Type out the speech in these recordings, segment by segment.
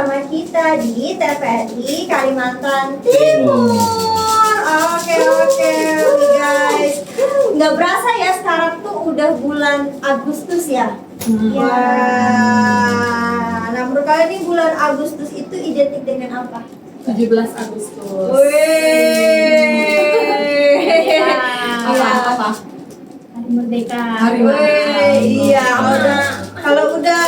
bersama kita di TVRI Kalimantan Timur. Oke guys, nggak berasa ya sekarang tuh udah bulan Agustus ya. Wah, nah menurut kalian nih bulan Agustus itu identik dengan apa? 17 Agustus. Apa? Hari Merdeka. Hari Merdeka. Iya, kalau udah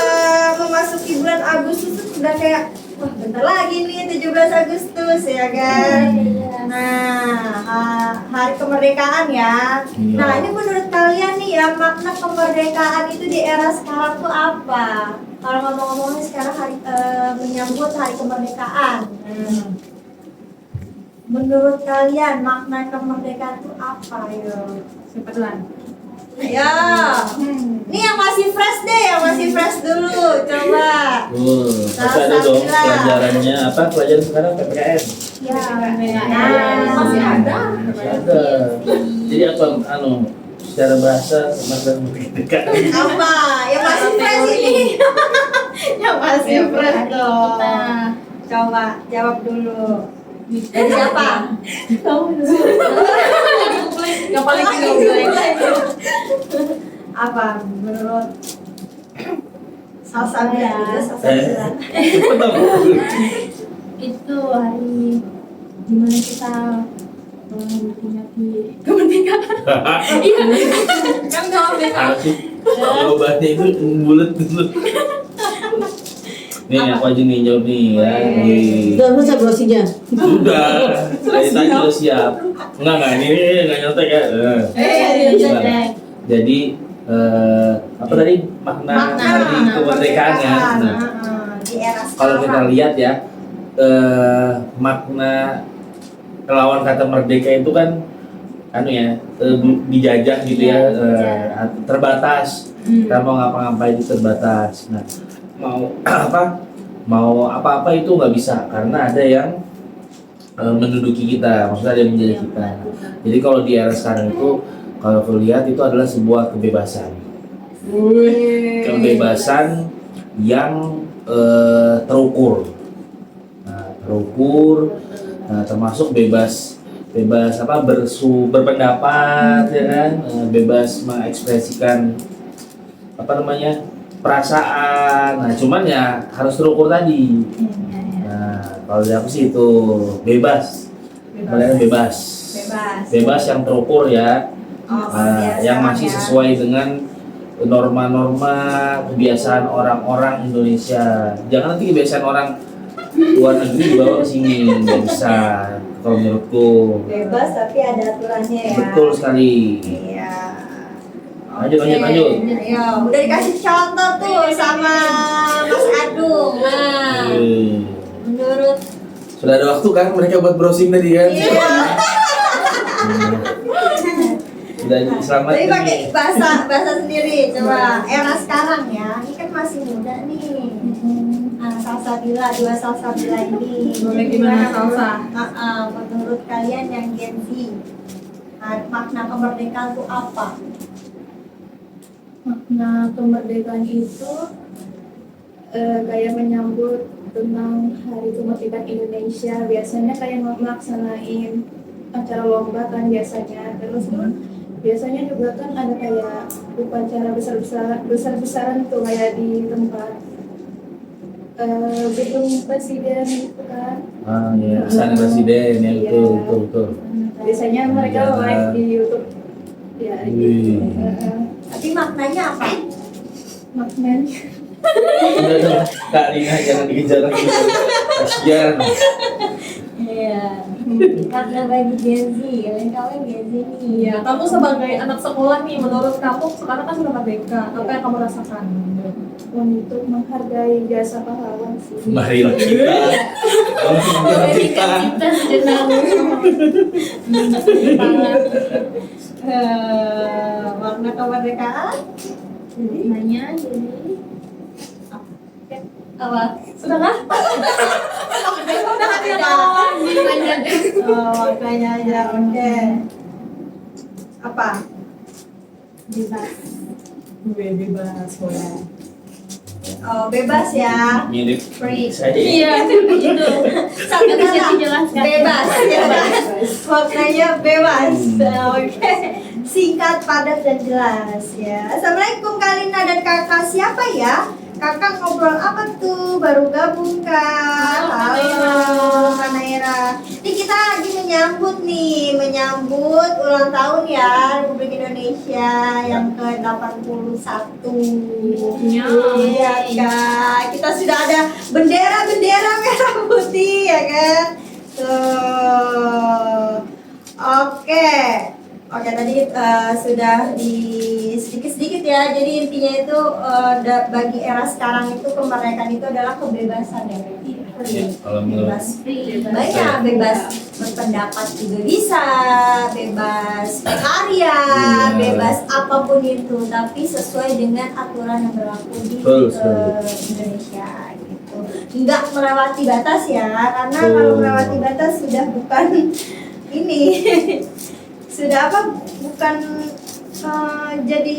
memasuki bulan Agustus itu udah kayak wah bentar lagi nih 17 Agustus ya kan. Nah, hari kemerdekaan ya. Nah, ini menurut kalian nih ya makna kemerdekaan itu di era sekarang tuh apa? Kalau ngomong-ngomongnya sekarang menyambut hari kemerdekaan. Menurut kalian makna kemerdekaan itu apa ya? Siapa duluan? Ya, ini yang masih fresh deh, yang masih fresh dulu, coba. Masih ada dong pelajarannya apa? Pelajaran sekarang PPKN. Ya, Masih ada. Masih ada. Jadi apa? Secara bahasa makna kemerdekaan. Apa? Yang masih fresh ini. Yang masih fresh dong. Coba jawab dulu. Dari siapa? Kamu dulu. Yang paling tinggal Apa menurut Salsabila itu Salsabila? Cepet dong. Itu hari dimana kita memperingati kemerdekaan. Iya. kan kalau Harus sih. Jawabannya itu bulat dulu. Nih aku aja nih jawab nih ya. Udah selesai browsingnya. Sudah. Dari tadi udah siap. Enggak ini enggak nyontek ya. Jelek. Jadi apa tadi makna dari kemerdekaan ya. Nah, Di era kalau kita sekarang. lihat ya makna lawan kata merdeka itu kan dijajah gitu ya, terbatas. Kita mau ngapa-ngapain itu terbatas. Nah, mau apa itu nggak bisa karena ada yang menduduki kita, maksudnya ada yang menjajah kita. Jadi kalau di era sekarang itu, kalau aku lihat itu adalah sebuah kebebasan. Kebebasan yang terukur. Nah, termasuk bebas berpendapat ya kan, bebas mengekspresikan perasaan. Nah, cuman ya harus terukur tadi. Nah, kalau dari aku sih itu bebas. Bebas yang terukur ya. Yang masih sesuai dengan norma-norma kebiasaan orang-orang Indonesia. Jangan nanti kebiasaan orang luar negeri dibawa ke sini, nggak bisa. Kalau menurutku Bebas tapi ada aturannya ya. betul sekali. Iya. Lanjut. Ayo, udah dikasih contoh tuh sama Mas Adung. Nah, menurut Sudah ada waktu kan mereka buat browsing tadi kan? iya. Sudah selamat. Jadi pakai bahasa sendiri. Coba era sekarang ya. Ini kan masih muda nih. Salsabila, dua Salsabila ini. Boleh gimana salsa? Menurut kalian yang Gen Z, makna kemerdekaan itu apa? Makna kemerdekaan itu kayak menyambut tentang Hari Kemerdekaan Indonesia. Biasanya kayak melaksanain acara lomba kan biasanya. Terus biasanya juga kan ada kayak upacara besar-besaran tuh kayak di tempat gedung presiden gitu kan. Ya, pesan presiden ya, Iya. betul. Biasanya mereka live di YouTube. Ya gitu. Tapi maknanya apa? Maknanya Udah dong, Kak Rina jangan dikejar lagi. Kasihan. Iya. Karena bagi Gen Z, kalian Gen Z nih. Iya, kamu sebagai anak sekolah nih, menurut kamu sekarang kan sudah merdeka, apa yang kamu rasakan? untuk menghargai jasa pahlawan sih. Marilah kita. Marilah kita. Kita sejenak. Makna kemerdekaan? Nanya jadi Apa? Sudah kah? Udah hati Maknanya aja, oke. Apa? bebas. Bebas boleh. bebas ya. Mirip Free. saya. Iya, begitu. Satu Bisa kata dijelaskan. bebas ya kan? Maknanya bebas. Oke. Singkat, padat dan jelas ya. Assalamualaikum Kalina dan kakak siapa ya? Kakak ngobrol apa tuh? Baru gabung kak? Halo, Kak Naira. Ini kita lagi menyambut ulang tahun ya Republik Indonesia yang ke-81. Ya. Iya kak, kita sudah ada bendera merah putih ya kan? Tuh. Oke. Oke tadi sudah di sedikit-sedikit ya. Jadi intinya itu bagi era sekarang itu kemerdekaan itu adalah kebebasan ya. Ya, alhamdulillah. Bebas banyak, bebas berpendapat juga bisa, bebas berkarya, Iya. bebas apapun itu, tapi sesuai dengan aturan yang berlaku di Betul sekali. Indonesia gitu. Nggak melewati batas ya, karena Betul. kalau melewati batas sudah bukan ini. Sudah apa? Bukan jadi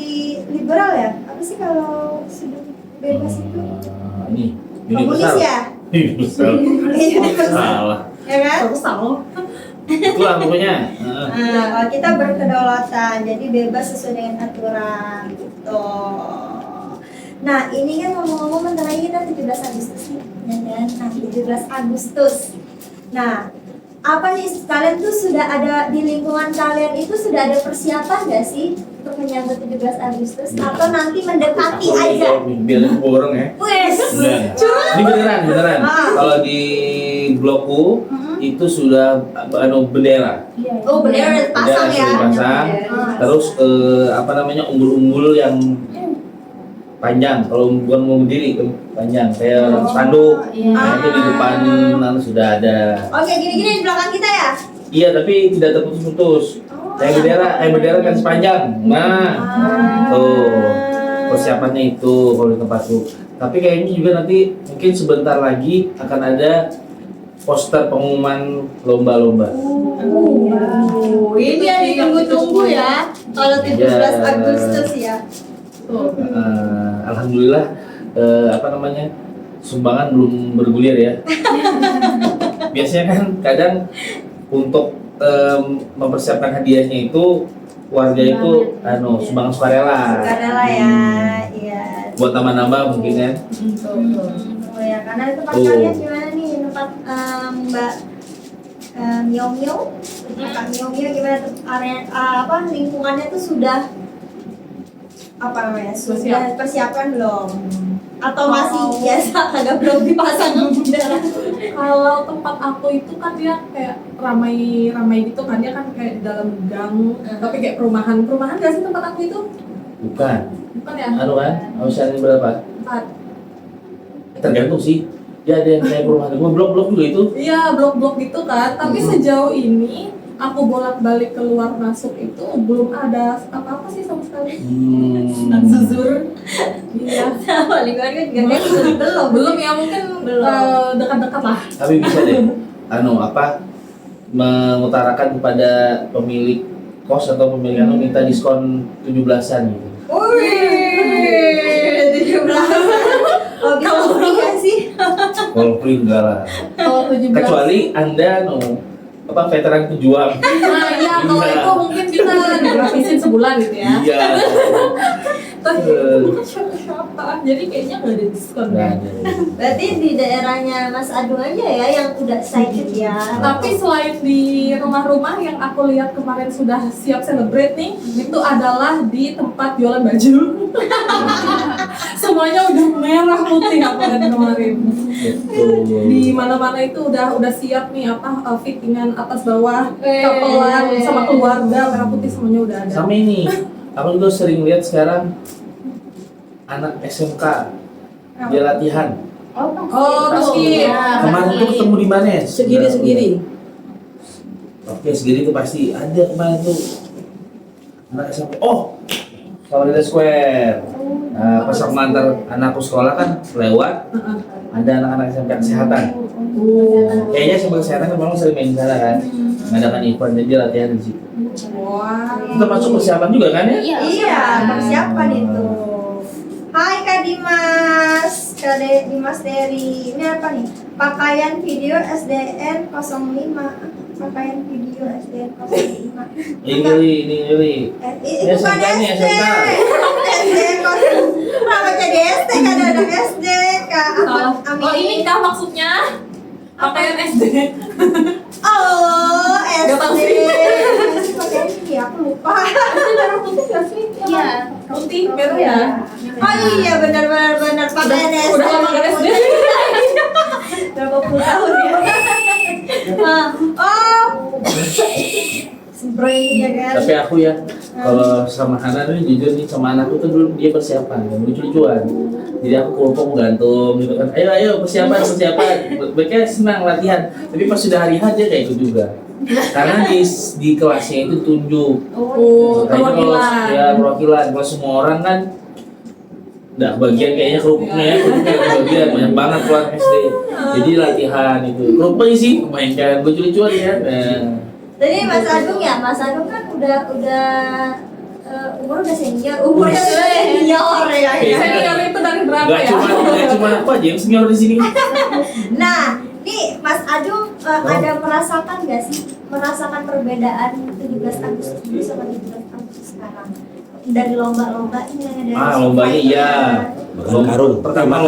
liberal ya? Apa sih kalau sudah bebas itu? Ini Komunis ya? Universal. Iya, Salah. ya kan? Terus salah. Itulah pokoknya. Nah, kalau kita berkedaulatan, jadi bebas sesuai dengan aturan gitu. Nah, ini kan ngomong-ngomong bentar lagi kita 17 Agustus nih, ya kan? Nah, 17 Agustus. Nah, apa nih kalian tuh sudah ada di lingkungan kalian itu sudah ada persiapan nggak sih untuk menyambut 17 Agustus atau nanti mendekati aja? Biar borong ya. Wes. Enggak. Ini beneran. Ah. Kalau di blokku itu sudah bendera. Oh, bendera udah pasang Bendera ya. sudah dipasang. Ah. Terus apa namanya umbul-umbul yang panjang. Kalau bukan mau berdiri panjang kayak spanduk. Iya. Nah, itu di depan sudah ada. Oke, gini-gini di belakang kita ya. Iya, tapi tidak terputus-putus. Kayak bendera kan sepanjang. Nah, tuh persiapannya itu kalau di tempatku. Tapi kayaknya juga nanti mungkin sebentar lagi akan ada poster pengumuman lomba-lomba. Ini yang ditunggu-tunggu ya. Kalau 17 Iya. Agustus ya. Alhamdulillah apa namanya sumbangan belum bergulir ya. Biasanya kan kadang untuk mempersiapkan hadiahnya itu warga itu sumbangan sukarela. Sukarela ya. Iya. Buat nambah-nambah mungkin kan. Oh ya, karena tempat Tuh. kalian gimana nih tempat Mbak Miao Miao? Kakak Miao Miao gimana tuh area apa lingkungannya tuh sudah apa namanya? Sudah persiapan belum? Atau masih biasa agak belum dipasang bendera? Kalau tempat aku itu kan dia kayak ramai gitu kan, dia kan kayak di dalam gang, tapi kayak perumahan gak sih tempat aku itu? Bukan. Bukan ya? Kan? Usianya berapa? 4. Tergantung sih. Ya ada yang kayak perumahan gua blok-blok juga itu. Iya, blok-blok gitu kan. Tapi sejauh ini aku bolak-balik keluar masuk itu belum ada apa-apa sih sama sekali. Zuzur. Iya. Sama lingkungan kan juga kayak Belum ya, mungkin dekat-dekat lah. Tapi bisa deh mengutarakan kepada pemilik kos atau pemilik minta diskon 17-an gitu. Wih, 17. Oh, kalau free ya sih? Kalau free enggak lah. Kalau 17. Kecuali Anda veteran pejuang. Nah, iya, kalau Iya. itu mungkin bisa digratisin sebulan gitu ya. Iya. Tapi siapa-siapa. Jadi kayaknya nggak ada diskon Nggak ya. ada. Berarti di daerahnya Mas Agung aja ya yang udah excited ya. Tapi selain di rumah-rumah yang aku lihat kemarin sudah siap celebrate nih, itu adalah di tempat jualan baju. Semuanya udah merah putih aku lihat kemarin. Betul. Di mana-mana itu udah siap nih fittingan atas bawah, kapelan sama keluarga merah putih semuanya udah ada. Sama ini, aku juga sering lihat sekarang anak SMK dia latihan. Oh, meski Kemarin tuh ketemu di mana? Segiri. Oke, segini tuh pasti ada kemarin tuh anak SMP. Oh, Sawarida Square. Nah, pas aku ngantar anakku sekolah kan lewat, ada anak-anak SMP kesehatan. Kayaknya SMP kesehatan kan memang sering main di sana kan, mengadakan event jadi dia latihan di situ. Wah. Itu masuk persiapan juga kan ya? Iya, persiapan itu. Hai Kak Dimas. Dimas Dery. Ini apa nih? Pakaian video SDN 05. Pakaian video SDN 05. Ini. Itu kan SMK nih, SD. SDN 05. Kenapa jadi SD? Kan ada anak SD. Kak Amin. Oh ini kah maksudnya? Pakaian SD. Oh, Gak tahu SD. sih. Pakaian ini aku lupa. SD merah putih gak sih? Iya. Putih, merah ya? Oh iya benar pakaian SD. Udah lama ke SD. Berapa puluh tahun ya? Oh, spray ya kan? Tapi aku ya, kalau sama Hana nih jujur nih sama anakku tuh dulu dia persiapan, lucu-lucuan. Jadi aku kelompok gantung gitu kan. Ayo persiapan. Mereka senang latihan. Tapi pas sudah hari H dia kayak ikut juga. Karena di kelasnya itu tunjuk. Oh, Makanya kalau perwakilan. ya perwakilan, kalau semua orang kan nggak bagian kayaknya kerupuknya kebagian banyak banget keluar SD. Jadi latihan itu. Kerupuknya sih mainkan lucu-lucuan ya. Nah. Jadi Mas Agung kan udah umur udah senior, umurnya udah senior ya. Senior itu dari berapa Gak ya? cuma aku aja yang senior di sini. Nah, nih Mas Agung ada merasakan nggak sih perbedaan 17 Agustus dulu sama 17 Agustus sekarang? Dari lomba-lombanya, dari Lombanya iya. Karung. Pertama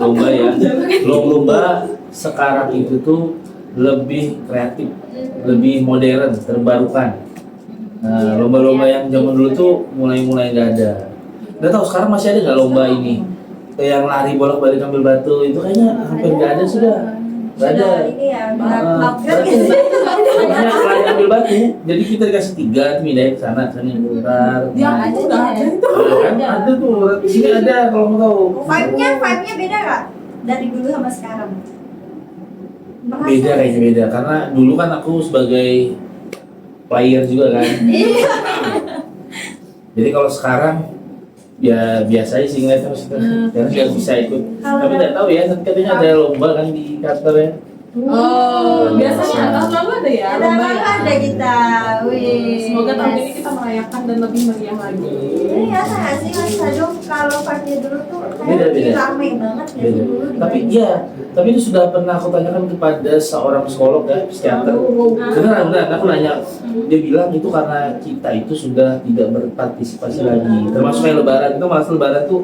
lomba ya. Lomba sekarang itu tuh lebih kreatif, lebih modern, terbarukan. Nah, lomba-lomba yang zaman dulu tuh mulai nggak ada. Nggak tahu sekarang masih ada nggak lomba ini? Yang lari bolak-balik ambil batu itu kayaknya hampir nggak ada sudah. Nggak ada. Sudah ini ya, upgrade Berarti gitu. banyak lari ambil batu. Jadi kita dikasih 3, pindahin ke sana putar. Dia aku udah ada itu. Kan ada tuh, di sini ada kalau mau tahu. Vibe-nya beda nggak dari dulu sama sekarang? Merasa- Beda kayaknya beda karena dulu kan aku sebagai player juga kan. Iya. Jadi kalau sekarang ya biasa aja sih ngeliatnya maksudnya. Karena nggak bisa ikut. Tapi nggak tahu ya, nanti katanya ada lomba kan di kantor ya. Oh, biasanya tahun lalu ada ya Ada lomba apa ya? ada kita? Wih. Semoga tahun ini kita merayakan dan lebih meriah lagi. Ini ya nggak sih Mas Agung kalau vibe-nya dulu tuh Beda, kayak beda. rame banget ya Beda. dulu. Tapi dibanding- iya, tapi itu sudah pernah aku tanyakan kepada seorang psikolog ya, psikiater. Benar, aku nanya, dia bilang itu karena kita itu sudah tidak berpartisipasi lagi. Termasuk kayak lebaran, itu malah lebaran tuh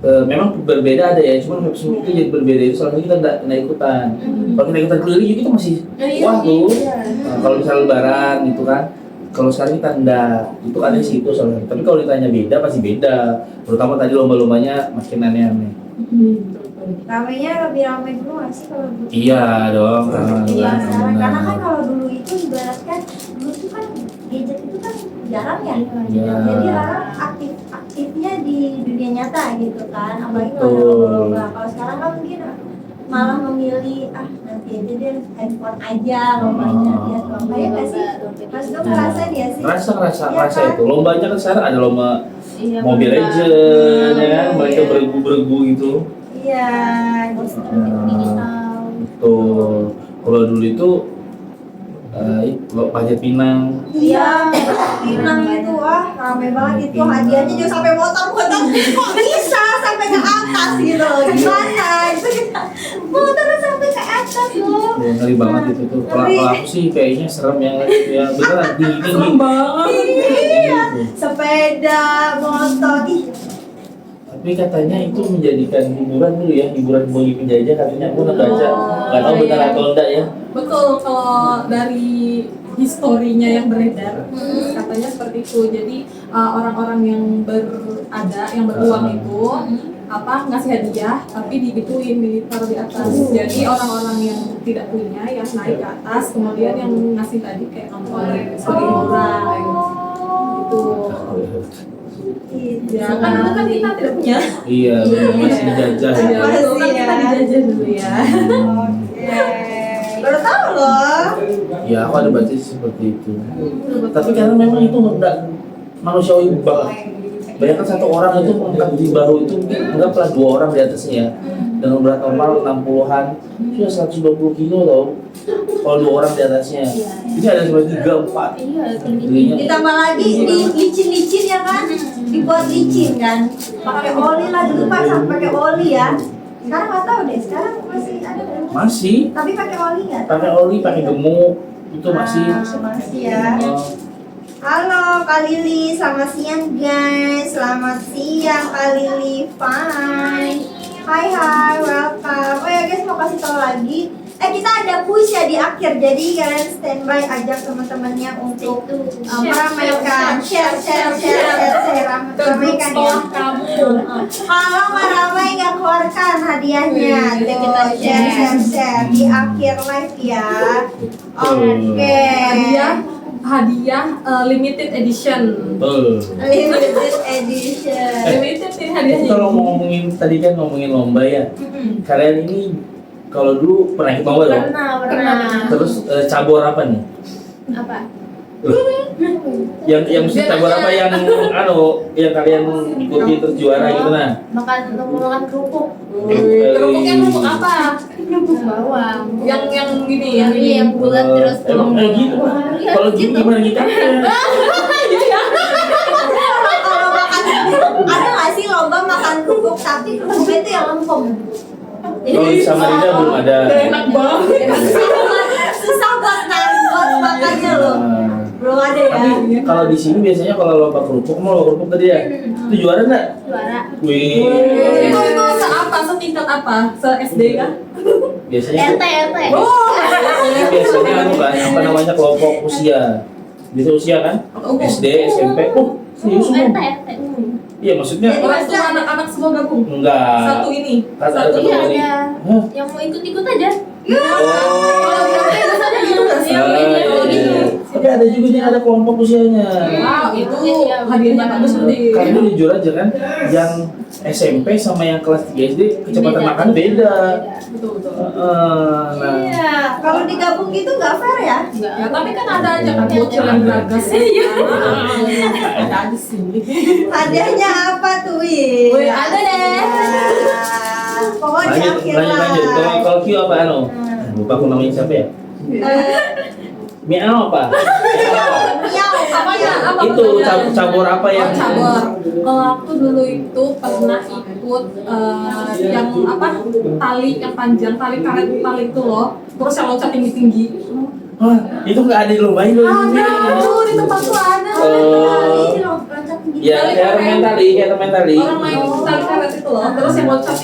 memang berbeda ada ya, cuma itu jadi berbeda itu soalnya kita nggak ikutan. Kalau kita ikutan keliling kita masih wah tuh. Nah, kalau misalnya lebaran gitu kan, kalau sekarang kita enggak, itu ada di situ soalnya. Tapi kalau ditanya beda pasti beda. Terutama tadi lomba-lombanya makin aneh-aneh. Ramenya lebih ramai dulu nggak sih kalau dulu? Iya dong, Iya sekarang karena kan kalau dulu itu ibaratkan dulu tuh kan gadget itu kan jarang ya. Iya. Jadi orang aktifnya di dunia nyata gitu kan, apalagi kalau Betul. ada lomba-lomba. Kalau sekarang kan mungkin malah memilih nanti aja deh handphone aja lombanya lihat lomba ya nggak sih? Mas Dok ngerasain ya sih? Rasa Iya kan? itu. Lombanya kan sekarang ada lomba Iya, Mobile benar. Legends ya kan, mereka Iya. beregu gitu. Iya. Digital. Betul. Kalau dulu itu Panjat Pinang. Iya, Pinang itu rame banget itu hadiahnya juga sampai motor kok bisa sampai ke atas gitu loh. Gimana? Itu kita motornya sampai ke atas loh. Ya, ngeri banget itu tuh. Kalau aku sih kayaknya serem ya beneran tinggi. Serem banget. Iya, sepeda, motor. Ih, Tapi katanya itu menjadikan hiburan dulu ya, hiburan bagi penjajah katanya aku udah baca. Nggak tahu benar atau enggak ya. Betul, kalau dari historinya yang beredar katanya seperti itu. Jadi orang-orang yang berada, yang beruang itu ngasih hadiah tapi digituin, ditaruh di atas. Jadi orang-orang yang tidak punya yang naik ke atas, kemudian yang ngasih tadi kayak nonton sebagai hiburan gitu. Ya kan dulu kan kita tidak punya. Iya, masih dijajah. Ya, dulu kan kita dijajah dulu ya. Oke. Baru tahu loh. Ya aku ada baca seperti itu. Tapi karena memang itu enggak manusiawi banget. Bayangkan satu orang itu mengangkat di bahu itu anggaplah 2 orang di atasnya ya. Dengan berat normal 60-an, sudah 120 kilo tau. kalau 2 orang di atasnya. Ini ada sampai 3, 4. Iya, tinggi. Tingginya. Ditambah lagi di licin-licin ya kan, dibuat licin kan, pakai oli lah dulu pakai oli ya. Sekarang nggak tahu deh, sekarang masih ada nggak? Masih Tapi pakai oli ya. pakai oli, pakai gemuk itu masih. Masih ya. Halo Kak Lili, selamat siang guys. Selamat siang Kak Lili, fine. Hai, welcome. Oh ya guys, mau kasih tahu lagi. Kita ada push ya di akhir, jadi kalian standby, ajak teman-temannya untuk meramaikan, share, ramaikan ya. Kalau mau ramai nggak keluarkan hadiahnya, tuh share di akhir live ya. Oke. Hadiah limited edition. Betul. Limited edition. Limited nih hadiahnya. Kalau mau ngomongin tadi kan ngomongin lomba ya. Kalian ini kalau dulu pernah ikut lomba dong? Pernah. Terus cabur apa nih? Apa? Yang mesti cabur apa yang yang kalian ikuti terus juara gitu nah? Makan kerupuk. Kerupuk yang kerupuk apa? Kerupuk bawang. Yang gini ya. Ini yang bulat terus Emang gitu Pak? Kalau gitu gimana kita? Kalau makan, ada nggak sih lomba makan kerupuk tapi kerupuknya itu yang lempem? Kalau di Samarinda belum ada. Enak banget. Susah buat makannya loh. Belum ada ya. Tapi kalau di sini biasanya kalau lomba kerupuk tadi ya, itu juara nggak? Juara. Wih. Itu seapa? Setingkat apa? Se SD kan? Biasanya RT. biasanya kan apa namanya kelompok usia. Biasa usia kan? SD, SMP. Oh, serius semua? RT. Iya maksudnya Orang tua anak-anak semua gabung. enggak. Satu ini. Kan ada Satu Iya kategori. ada. Hah? Yang mau ikut aja. Kalau di RT biasanya gitu nggak sih? Ah, Kalau iya. gitu. Tapi ada juga yang ada kelompok usianya. Wow, itu Iya, hadiahnya bagus nanti. Karena jujur aja kan, yang SMP sama yang kelas 3 SD kecepatan Beda. makan beda. Betul. Nah, Iya. Kalau digabung gitu nggak fair ya? Ya tapi kan ada aja kan bocil yang geragas. Iya. Ada aja sih. Hadiahnya apa tuh, Win? Wih, ada deh. Pokoknya akhir lanjut. Kalau Q apa lupa aku namanya siapa ya? Miao apa? Miau, Apanya? Apa Itu pertanyaan? cabur apa yang cabur. Kalau aku dulu itu pernah ikut yang apa tali yang panjang, tali karet tali itu loh. Terus yang loncat tinggi-tinggi. Wah, itu nggak ada di lomba itu. Ada, di tempatku ada. Ya, kayak temen tali. Orang main tali karet itu loh. Terus yang loncat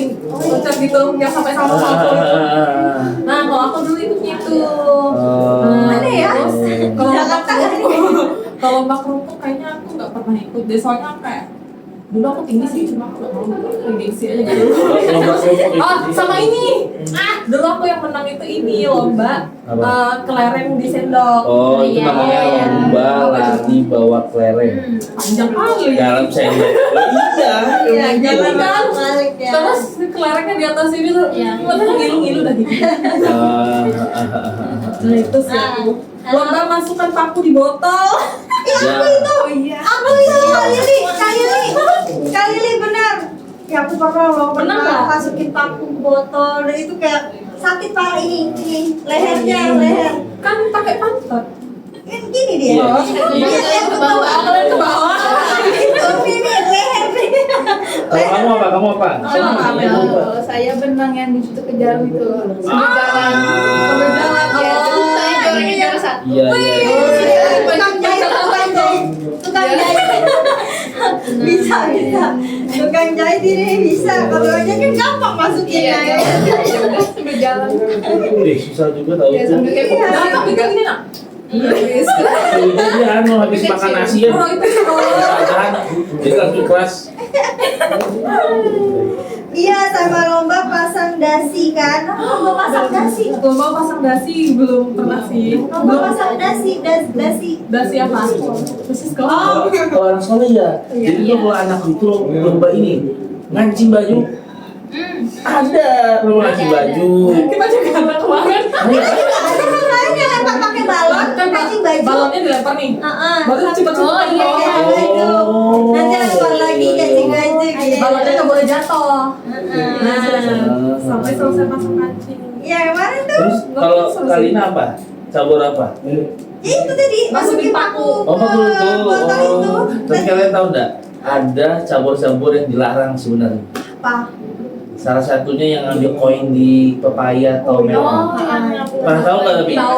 gitu, yang sampai sama salto itu. Nah, kalau aku dulu ikutnya itu. Mana ya? Terus kalau Jakarta lomba kan? kerupuk, kalau lomba kerupuk kayaknya aku nggak pernah ikut deh. Soalnya kayak dulu aku tinggi sih, cuma aku nggak mau gengsi aja gitu. Oh, sama ini. Dulu aku yang menang ini lomba kelereng di sendok. Oh, itu Iya, namanya iya. lomba lari bawa kelereng Panjang kali. dalam sendok. Iya, Iya, jangan kan? balik ya. Terus kelerengnya di atas ini tuh, Iya. ngilu-ngilu dah gitu. Nah itu sih aku. Lomba masukkan paku di botol. Ya. Aku itu Kak Lili benar. Ya aku pernah loh, Pernah nggak? masukin paku ke botol dan itu kayak sakit parah ini lehernya, leher. Kan pakai pantat. Kan gini dia. Iya. Dia ke bawah. Kalian ke bawah. Itu ini leher. Kalau kamu apa? Kalau saya benang yang di situ kejar itu. Sambil jalan. Sambil jalan. Ya, terus Oh. saya juara satu. Iya, iya. Tukang jahit. Bisa. Tukang jahit ini bisa. Kalau aja kan gampang masukinnya ya. Sambil jalan. Susah juga tahu Ya, tuh. sambil kayak Nah, tapi kan gini nak. Jadi dia habis makan nasi ya. Oh, itu Kan, jadi langsung keras. Iya, sama lomba pasang dasi kan. Lomba pasang dasi. lomba pasang dasi belum pernah sih. Lomba pasang dasi. Dasi apa? Dasi sekolah. Kalau anak sekolah ya. Jadi tuh kalau anak itu lomba ini ngancing baju. Ada lomba ngancing baju. Kita juga ada kemarin. Ada kan lainnya kan pakai balon, Kan kancing baju. balonnya dilempar nih. Baru cepat-cepat. Oh, iya, iya. Itu. Nanti lempar lagi kancing baju gitu. Balonnya nggak boleh jatuh. Nah, Sampai selesai pasang kancing. ya kemarin tuh. Terus kalau Kalina apa? cabur apa? Itu tadi masukin paku Oh, paku itu. botol itu. Oh. Tapi kalian tahu nggak? Ada cabur-cabur yang dilarang sebenarnya. Apa? Salah satunya yang ambil koin di pepaya atau melon. Pernah tahu nggak tapi? Tahu.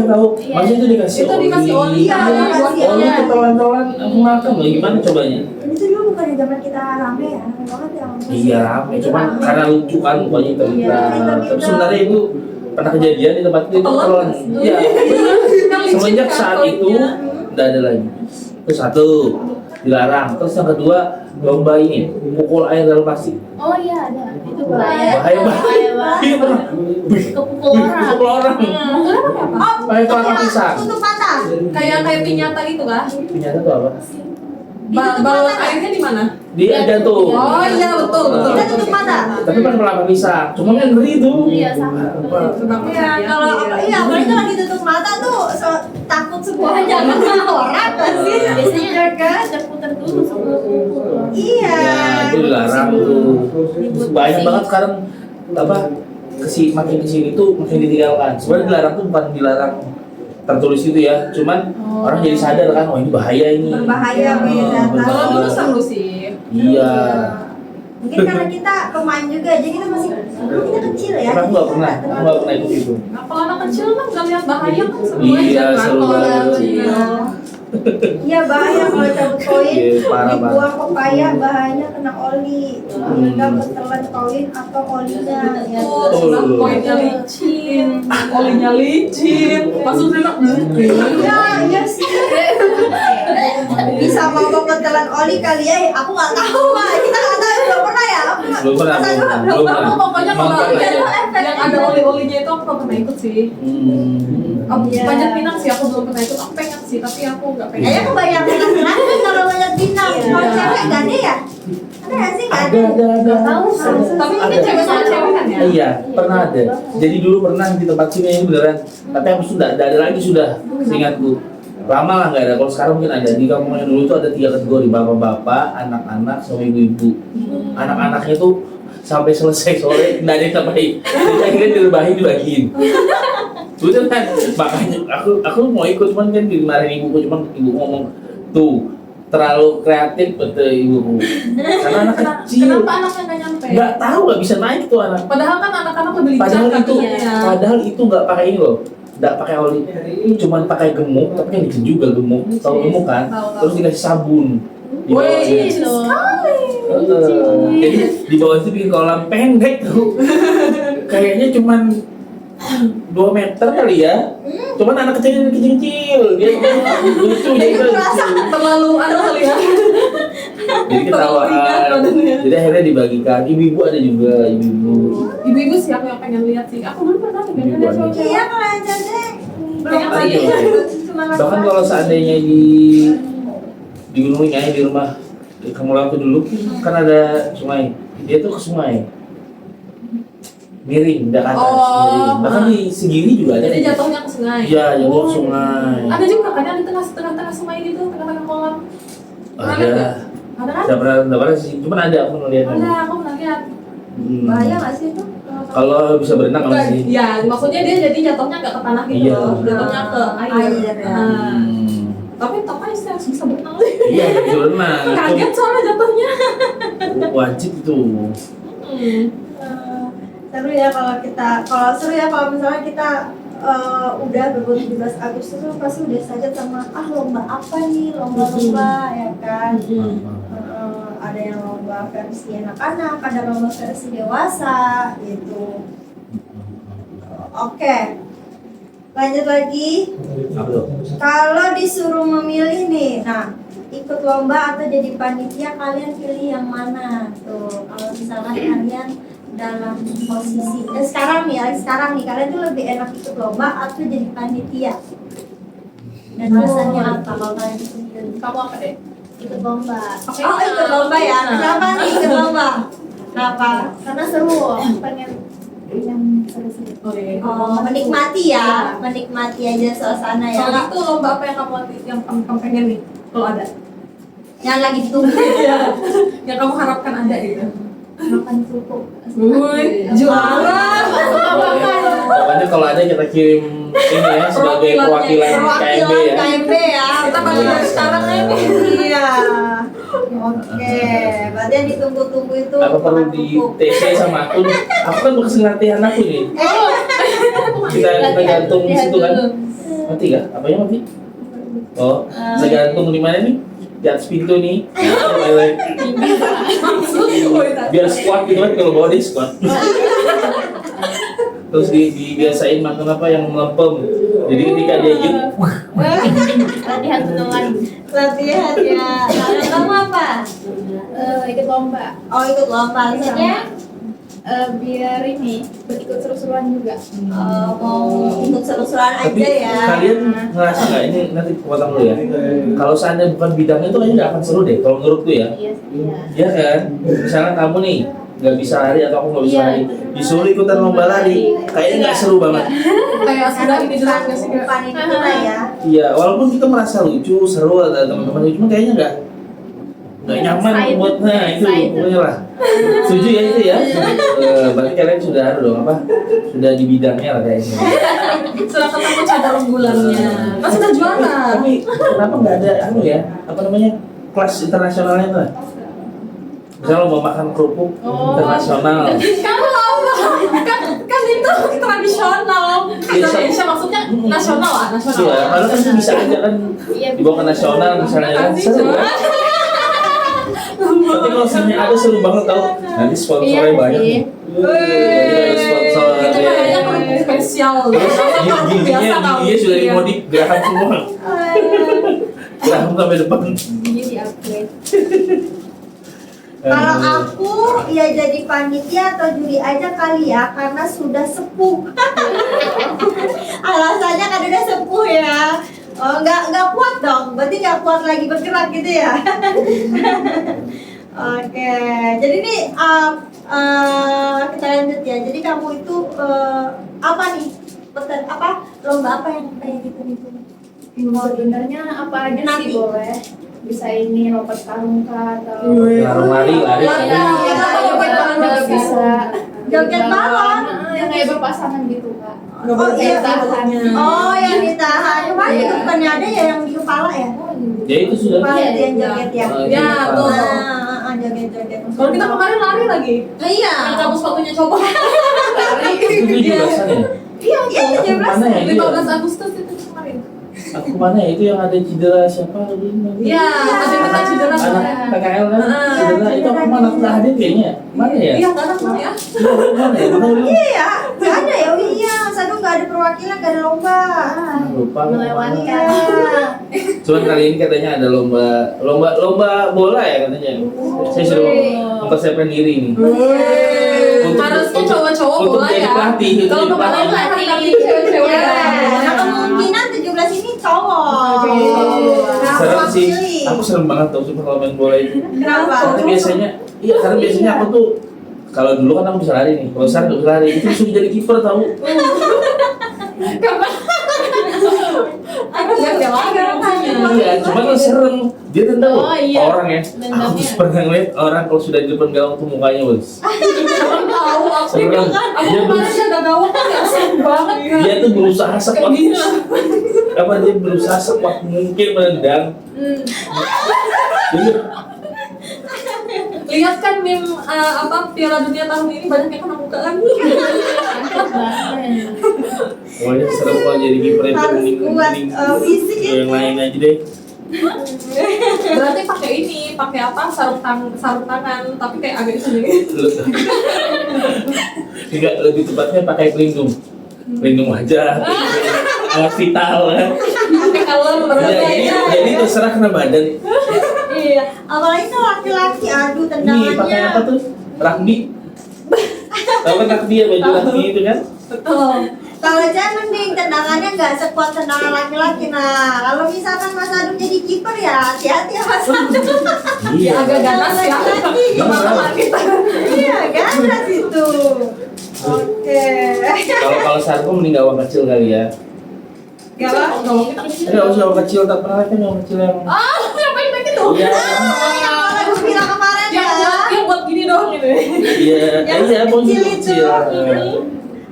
Tahu. Maksudnya itu dikasih Itu dikasih oli. Iya, dikasih Oh, oli. itu telan-telan aku makan loh. Gimana cobanya? Ini tuh dulu bukan zaman kita rame ya, rame banget ya. Iya rame, cuman karena lucu kan pokoknya terlihat. Iya. Tapi sebenarnya itu pernah kejadian di tempat itu telan. Iya. Semenjak saat itu udah ada lagi. Itu satu dilarang. Terus yang kedua lomba ini pukul air dalam plastik. Oh iya ada. Itu Bahaya banget. Iya pernah. Kepukul orang. Pukul orang. Oh, Pakai kelapa pisang. tutup mata. Kayak pinyata gitu kah? Ternyata tuh apa? Balon airnya di mana? Di jantung. Oh iya betul betul. Kita tutup mata. Tapi pakai kelapa pisang. Cuma kan ngeri tuh. Iya sama. Iya, kalau iya, apalagi lagi tutup mata tuh takut semua jangan sama orang kan sih. Biasanya jaga terputar dulu sebelum pukul. Iya. Ya, itu dilarang tuh. Banyak banget sekarang apa makin kesini tuh makin ditinggalkan. Sebenarnya dilarang tuh bukan dilarang tertulis itu ya, cuman orang jadi sadar kan, oh ini bahaya ini. Berbahaya, beda. Kalau dulu seru sih. Iya. Mungkin karena kita pemain juga, jadi kita masih dulu kita kecil ya. Aku nggak pernah ikut itu. Nah, kalau anak kecil kan nggak lihat bahaya kan seru Iya, aja kan seru kalau banget. anak kecil. Iya bahaya kalau cabut koin, Iya, parah dibuang pepaya bahayanya kena oli, hingga ketelan koin atau olinya. Ya. Oh, sudah koinnya licin, olinya licin, masuk dulu. Iya sih. Bisa mau ketelan oli kali ya? Aku nggak tahu mah. Kita nggak tahu, belum pernah ya. Belum pernah. Aku pokoknya kalau Nonton yang aja. ada oli-olinya itu aku nggak pernah ikut sih. Aku Iya. Panjat Pinang sih aku belum pernah ikut. Aku pengen sih tapi aku nggak pengen. Kayaknya kebanyakan laki-laki kalau banyak bintang. Kalau cewek nggak ada ya? Ada nggak sih? Nggak ada. Ada. Tahu sih. Tapi ini Ada. cewek sama cewek kan ya? Iya, pernah ada. Jadi dulu pernah di tempat sini yang beneran. Tapi aku sudah ada lagi sudah, seingatku. Lama lah nggak ada. Kalau sekarang mungkin ada. Di kampung yang dulu itu ada 3 kategori, bapak-bapak, anak-anak, sama ibu-ibu. Anak-anaknya tuh sampai selesai sore nggak ada yang tambahin. Jadi akhirnya direbahin dibagiin. Bener kan? Makanya aku mau ikut cuman kan dimarahin ibuku, cuman ibu ngomong tuh terlalu kreatif betul ibuku. Karena anak kecil. Kenapa anaknya nggak nyampe? Nggak tahu, nggak bisa naik tuh anak. Padahal kan anak-anak lebih lincah kakinya. Padahal itu nggak pakai ini loh, nggak pakai oli, cuman pakai gemuk, tapi kan dikit juga gemuk, tahu gemuk kan? Tahu. Terus dikasih sabun. Di Wih, bawahnya. Jadi di bawah itu bikin kolam pendek tuh, kayaknya cuman 2 meter kali ya. Cuman anak kecil dia lucu jadi terlalu kali ya. jadi ketahuan. Jadi akhirnya dibagikan. Ibu-ibu ada juga, ibu-ibu. Ibu-ibu sih aku yang pengen lihat sih. Aku dulu pernah nih Ibu ada ada. cowok-cowok. Iya kalau yang cewek belum Pengen pernah. lagi. Cuma Bahkan kalau seandainya di gunungnya di rumah kamu laku dulu kan ada sungai, dia tuh ke sungai miring, udah ke atas Oh. miring. Bahkan di segiri juga ada. Jadi jatuhnya ke sungai. Iya, jatuh ke sungai. Ada juga kan yang di tengah-tengah sungai gitu, tengah-tengah kolam. Pernah lihat Ada. nggak? Ada kan? Nggak pernah sih, cuman ada aku pernah lihat. Ada, aku pernah lihat. bahaya nggak sih itu? Kalau bisa berenang Bukan, nggak sih? ya maksudnya dia jadi jatuhnya nggak ke tanah gitu Iya. loh, jatuhnya ke air. Air, ya. Nah, Hmm. tapi apa sih harus bisa berenang? Iya, bisa berenang. Kaget soalnya jatuhnya. Itu wajib itu. Seru ya seru ya kalau misalnya kita udah berburu 17 Agustus tuh pasti udah saja sama lomba apa nih, lomba-lomba ya kan. Ada yang lomba versi anak-anak, ada lomba versi dewasa gitu. Oke, lanjut lagi. Apa tuh? Kalau disuruh memilih nih, nah ikut lomba atau jadi panitia, kalian pilih yang mana tuh? Kalau misalkan kalian dalam posisi sekarang nih kalian tuh lebih enak ikut lomba atau jadi panitia? Dan alasannya apa kalau kalian disuruh milih? Kamu apa deh? Ikut lomba. Oh ikut lomba ya? Kenapa nih ikut lomba? Kenapa? Karena seru. Pengen yang seru-seru. Oh, iya. Oh menikmati ya, menikmati aja suasana ya. Kalau gitu lomba apa yang kamu pengen nih? Kalau ada, Yang lagi ditunggu. yang kamu harapkan ada gitu. Makan kerupuk. Wih, juara. Pokoknya kalau ada kita kirim ini ya sebagai perwakilan KMB ya. KMB ya. Kita balik dari sekarang aja. Iya. Oke, berarti yang ditunggu-tunggu itu Apa perlu di pupuk. TC sama aku nih? Aku kan bekas latihan aku nih. Kita gantung di situ kan. Mati gak? Apanya mati? Oh, kita gantung di mana nih? Di atas pintu nih. Biar squat gitu kan, kalau bawa dia squat. Terus dibiasain makan apa yang melempem. Jadi ketika dia gym, Latihan tunangan. Latihan ya. Kalau kamu apa? Ikut lomba. Oh, ikut lomba alasannya? Biar ini ikut seru-seruan juga. Mau ikut seru-seruan aja tapi ya. kalian ngerasa nggak ini nanti potong dulu ya? Kalau seandainya bukan bidangnya itu kayaknya nggak akan seru deh. Kalau menurutku ya. Iya kan? Misalnya kamu nih nggak bisa lari atau aku nggak bisa lari, disuruh ikutan lomba lari, kayaknya nggak seru banget. Kayak sudah ini dulu nggak sih Kak? Bukan itu kita ya. Iya, walaupun kita merasa lucu, seru ada teman-teman lucu, cuma kayaknya nggak nyaman buat itu pokoknya lah. Setuju ya itu ya? Berarti kalian sudah dong apa? Sudah di bidangnya lah kayaknya. Sudah ketemu cadar unggulannya. Kan sudah juara. Tapi kenapa nggak ada ya? Apa namanya? Kelas internasionalnya tuh? Misalnya mau makan kerupuk internasional. Kamu apa? Kan itu tradisional. Indonesia maksudnya nasional lah, nasional. Iya, kalau kan itu bisa aja kan dibawa ke nasional misalnya kan seru kan? Tapi kalau misalnya ada seru banget tau, nanti sponsornya banyak nih. Sponsor Itu kayaknya kerupuk spesial. giginya sudah dimodif geraham semua. Geraham sampai depan. Jadi upgrade. Kalau aku ya jadi panitia atau juri aja kali ya, karena sudah sepuh. Alasannya kan udah sepuh ya. Oh, nggak kuat dong, berarti nggak kuat lagi bergerak gitu ya. Oke, jadi ini kita lanjut ya. Jadi kamu itu apa nih? Lomba apa yang kayak gitu gitu? Sebenarnya apa aja Nanti. sih boleh. Bisa ini lompat karung kah atau Lari. bisa Joget balon. yang kayak berpasangan gitu kak. Oh iya, Tahan. oh yang ditahan. Kemarin itu bukannya ada ya yang di kepala ya? Ya itu sudah. Kepala itu yang joget ya. Ya, tuh. Joget-joget. Kalau kita kemarin lari lagi. Iya. Yang kamu sepatunya coba. Itu 17-an ya? Iya, Aku mana ya? 15 Agustus itu kemarin. Aku mana ya? Itu yang ada cedera siapa? Iya, masih kita cedera. Anak PKL kan? Cedera itu aku mana nggak hadir kayaknya? Mana ya? Iya, karena mana ya? Mana ya? Mana lu? Iya, nggak ada ya. Oh iya, Sadu nggak ada perwakilan, nggak ada lomba. Lupa. Iya. Cuman kali ini katanya ada lomba bola ya katanya. Saya sudah mempersiapkan diri nih. Harusnya cowok-cowok untuk bola jadi ya. pelatih, untuk Kalau jadi kemarin pelatih. pelatih cewek-cewek. Iya. Nah, kemungkinan 17 ini cowok. Nah, Serem sih. pilih. Aku serem banget tau sih kalau main bola itu. Kenapa? Karena biasanya, karena biasanya aku tuh kalau dulu kan aku bisa lari nih, kalau sekarang nggak bisa lari, itu suruh jadi kiper tahu. Aku nggak lari maksudnya. Iya, cuma kan serem. Dia tendang loh, Oh, iya. orang ya. Aku tuh pernah ngeliat orang kalau sudah di depan gawang tuh mukanya bos. Jangan tahu aku. Serem. Aku Dia kemarin jaga gawang kan nggak serem banget kan. Dia tuh berusaha sekuat dia berusaha sekuat mungkin menendang. Dia Lihat kan meme Piala Dunia tahun ini banyak yang kena muka lagi. pokoknya serem kalau jadi kiper itu Harus kuat, fisik ya, yang lain aja deh. Berarti pakai ini, pakai sarung tangan, tapi kayak agak sendiri. Enggak, lebih tepatnya pakai pelindung wajah, alat vital kan. Pakai helm Jadi terserah kena badan. Iya, apalagi tuh laki-laki, aduh Ini tendangannya. pakai apa tuh? Rugby. Tahu kan rugby ya, baju rugby itu kan? Betul. Kalau saya mending tendangannya nggak sekuat tendangan laki-laki. Nah, kalau misalkan Mas Adu jadi kiper ya hati-hati ya Mas Adu. Iya. Agak ganas ya. Ganas. Iya, ganas itu. Oke. Kalau sarko mending gawang kecil kali ya. Gawang. Enggak usah gawang kecil, tak pernah kan gawang kecil yang. Ngapain pakai itu? Iya. Yang aku bilang kemarin ya. Yang buat gini doang gitu. Iya, Yang iya, bawang kecil itu. kecil.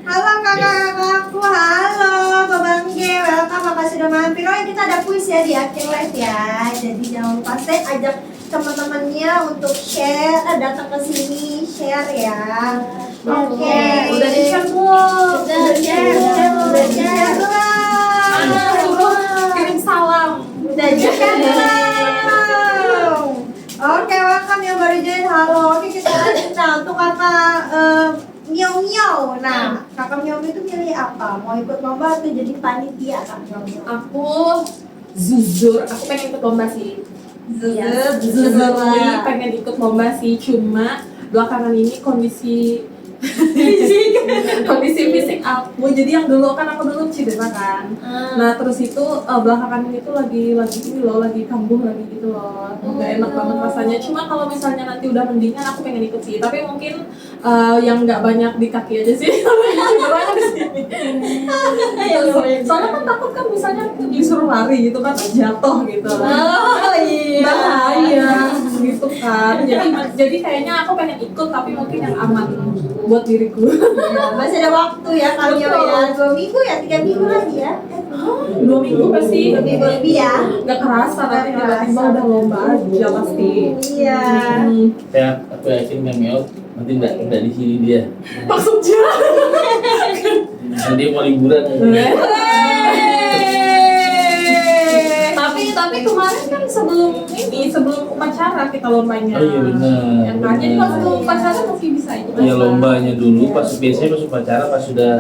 Halo kakak-kakakku, halo Babang welcome, makasih udah mampir. Oh, kita ada kuis ya di akhir live ya. Jadi jangan lupa stay, ajak teman-temannya untuk share, datang ke sini share ya. Oke. Udah di-share belum? Udah share belum? Suruh kirim salam. Udah share belum? Oke, welcome yang baru join. Halo. Oke, kita lanjut. Nah, untuk kakak Miao Miao. Nah, kakak Miao Miao itu milih apa? Mau ikut lomba atau jadi panitia kak Miao Miao? Aku jujur, aku pengen ikut lomba sih. Jujur Jujur pengen ikut lomba sih, cuma belakangan ini kondisi fisik aku, jadi yang dulu kan aku dulu cedera kan. Nah terus itu belakangan ini tuh lagi ini loh, lagi kambuh lagi gitu loh, nggak enak banget rasanya. Cuma kalau misalnya nanti udah mendingan aku pengen ikut sih, tapi mungkin yang nggak banyak di kaki aja sih, cederanya di sini. Soalnya kan takut kan misalnya disuruh lari gitu kan jatuh gitu. Oh iya. Bahaya gitu kan. Jadi kayaknya aku pengen ikut tapi mungkin yang aman buat diriku. Ya, masih ada waktu ya Kak Mio ya. 2 minggu ya, 3 minggu lagi ya. 2 minggu pasti. 2 minggu lebih ya. Nggak kerasa nanti tiba-tiba udah lomba aja pasti. Iya. Aku yakin Mio nanti nggak di sini dia. Maksudnya? Nanti mau liburan. Tapi kemarin kan sebelum upacara kita lombanya. Oh iya benar. Yang kan jadi pas sebelum upacara masih bisa ikut. Ya lombanya dulu biasanya pas upacara pas sudah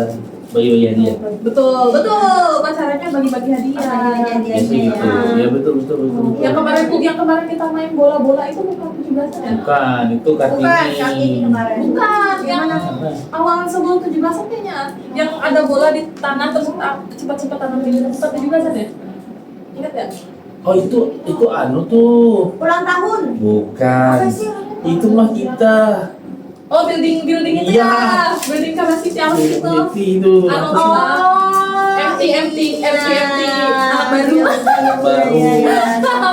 bagi-bagi hadiah. Betul. Upacaranya bagi-bagi hadiah. Biasa gitu. Ya betul. Yang kemarin kita main bola-bola itu bukan 17-an ya? Bukan, itu Bukan Kartini. Kartini kemarin. Bukan, yang Mana? awal sebelum 17-an kayaknya. Yang ada bola di tanah terus kita cepat-cepat tanam di tempat 17-an ya? Ingat ya? Oh itu anu tuh. Ulang tahun. Bukan. Apa sih? Itu mah kita. Oh building itu Iya. ya, building Kamasi Ciamis itu. Itu. Anu, Oh. MT anak baru. Baru.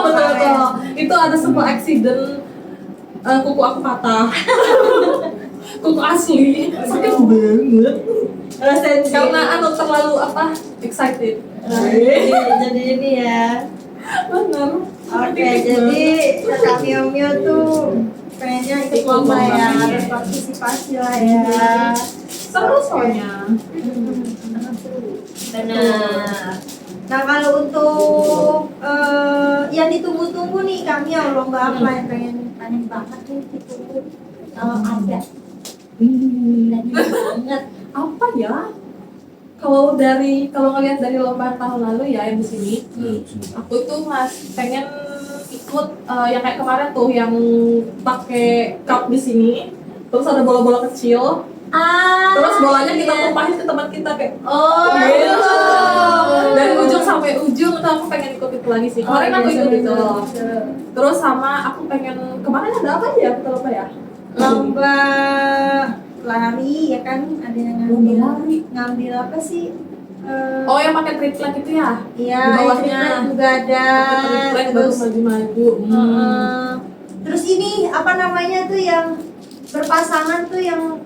Betul. Itu ada sebuah accident, kuku aku patah. Kuku asli, sakit banget. Karena terlalu excited. Jadi ini ya. Benar. Oke, jadi Kakak Mio Mio tuh pengennya ikut lomba ya, harus partisipasi lah ya. Seru soalnya. Benar. Nah kalau untuk yang ditunggu-tunggu nih Kak Mio, lomba apa yang pengen banget nih ditunggu kalau ada? Banget. Apa ya? Kalau ngelihat dari lomba tahun lalu ya yang di sini, aku itu pengen ikut yang kayak kemarin tuh yang pakai cup di sini, terus ada bola-bola kecil, terus bolanya kita tumpahin ke teman kita kayak gitu. Dari ujung sampai ujung itu aku pengen ikut itu lagi sih. Kemarin aku ikut itu. Terus sama aku pengen kemarin ada apa ya kita lupa ya? Lomba lari ya kan, ada yang ngambil apa sih? Oh yang pakai triplek itu ya? Iya, Di bawahnya. itu juga ada. Triplek baru Terus maju-maju. terus ini apa namanya tuh yang berpasangan tuh yang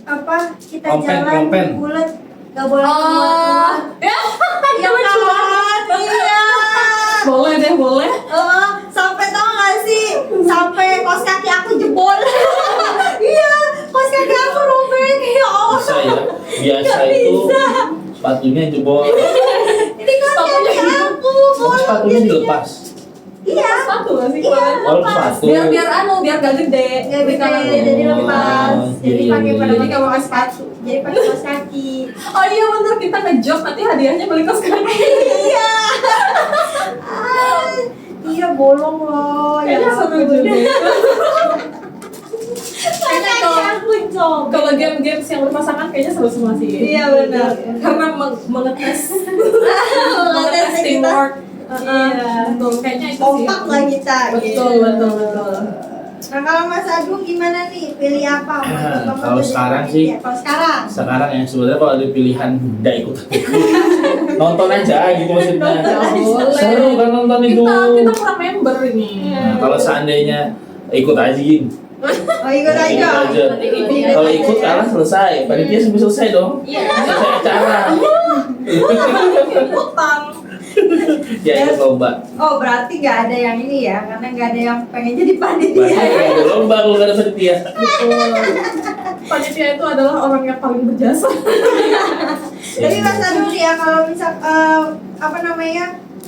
apa kita jalan Kompen. bulat nggak boleh Oh, ya, yang kawan iya boleh. sampai tau gak sih sampai kaos kaki aku jebol iya kaos kaki aku robek ya Allah Bisa ya. Biasa itu sepatunya jebol. ini kaos kaki aku boleh Sepatunya dilepas. iya Satu nggak sih Iya. kemarin? Oh, sepatu. Biar gak gede. nggak bisa jadi lepas jadi iya, pakai iya, pada iya. pakai kaos sepatu jadi pakai kaos kaki Oh iya bener, kita ngejok nanti hadiahnya beli kaos kaki. iya iya bolong loh Kayaknya seru juga. Kayaknya kalau game-games yang berpasangan kayaknya seru semua sih. Iya, benar. Karena mengetes Mengetes teamwork. Iya. Betul, kayaknya itu sih. kompak lah kita Betul. nah kalau Mas Agung gimana nih pilih apa Mau ikut Kalau jadi sekarang panitia? sih- kalau sekarang Sekarang ya sebenarnya kalau ada pilihan nggak ikut nonton aja gitu maksudnya. Boleh. Seru kan nonton itu. Kita kurang member ini. Nah, kalau seandainya ikut aja gini. oh ikut aja Nanti ikut. Kalau ikut kalah selesai, panitia sampai selesai dong. Iya. Selesai acara. Utang. Ya ikut lomba. Oh berarti nggak ada yang ini ya, karena nggak ada yang pengen jadi panitia. Banyak ada lomba kalau nggak ada panitia. Betul. Panitia itu adalah orang yang paling berjasa. Tapi Mas Adul ya, kalau misal apa namanya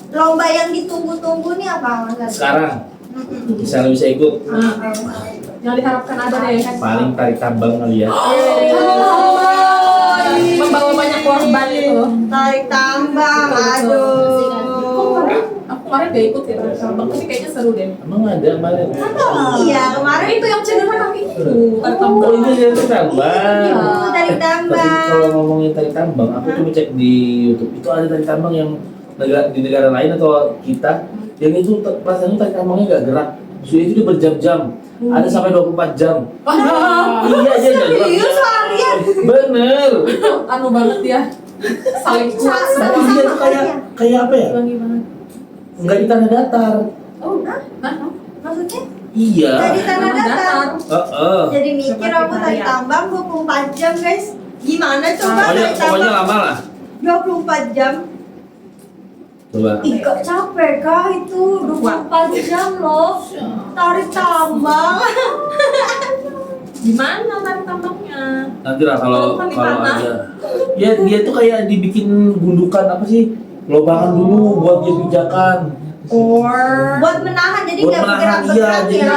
lomba yang ditunggu-tunggu nih apa Mas Adul? Sekarang Mm-mm. misalnya bisa ikut Yang diharapkan ada deh. paling tarik tambang kali ya. Membawa banyak korban itu. Tarik tambang, Betul, betul. aduh. Aku kemarin gak ikut ya tarik tambang, tapi kayaknya seru deh. Emang ada kemarin? Iya kemarin Itu yang cedera kami itu tarik Oh tambang. itu dia tarik tambang. itu tarik Tapi tambang. kalau ngomongin tarik tambang, aku tuh ngecek di YouTube itu ada tarik tambang yang di negara lain atau kita yang itu rasanya tarik tambangnya nggak gerak. Jadi itu dia berjam-jam. Ada sampai 24 jam. Iya dia nggak gerak. Serius seharian? Bener. Anu banget ya. Saling kuat. Tapi dia tuh kayak apa ya? Wangi banget. Nggak di tanah datar. Oh, hah? Maksudnya? Iya. Dari tanah datar. Jadi mikir Coba aku kita tarik lihat. tambang 24 jam guys. Gimana coba Pokoknya, tarik pokoknya tambang lama lah. 24 jam? Coba. Ih kok capek kah itu 24 jam loh. Tarik tambang. Gimana tarik tambangnya? Nanti lah kalau Kalau di kalau tanah. ada. Ya dia tuh kayak dibikin gundukan apa sih? Lobangan dulu buat dia pijakan. Buat menahan jadi Buat nggak menahan bergerak-gerak jadi ya.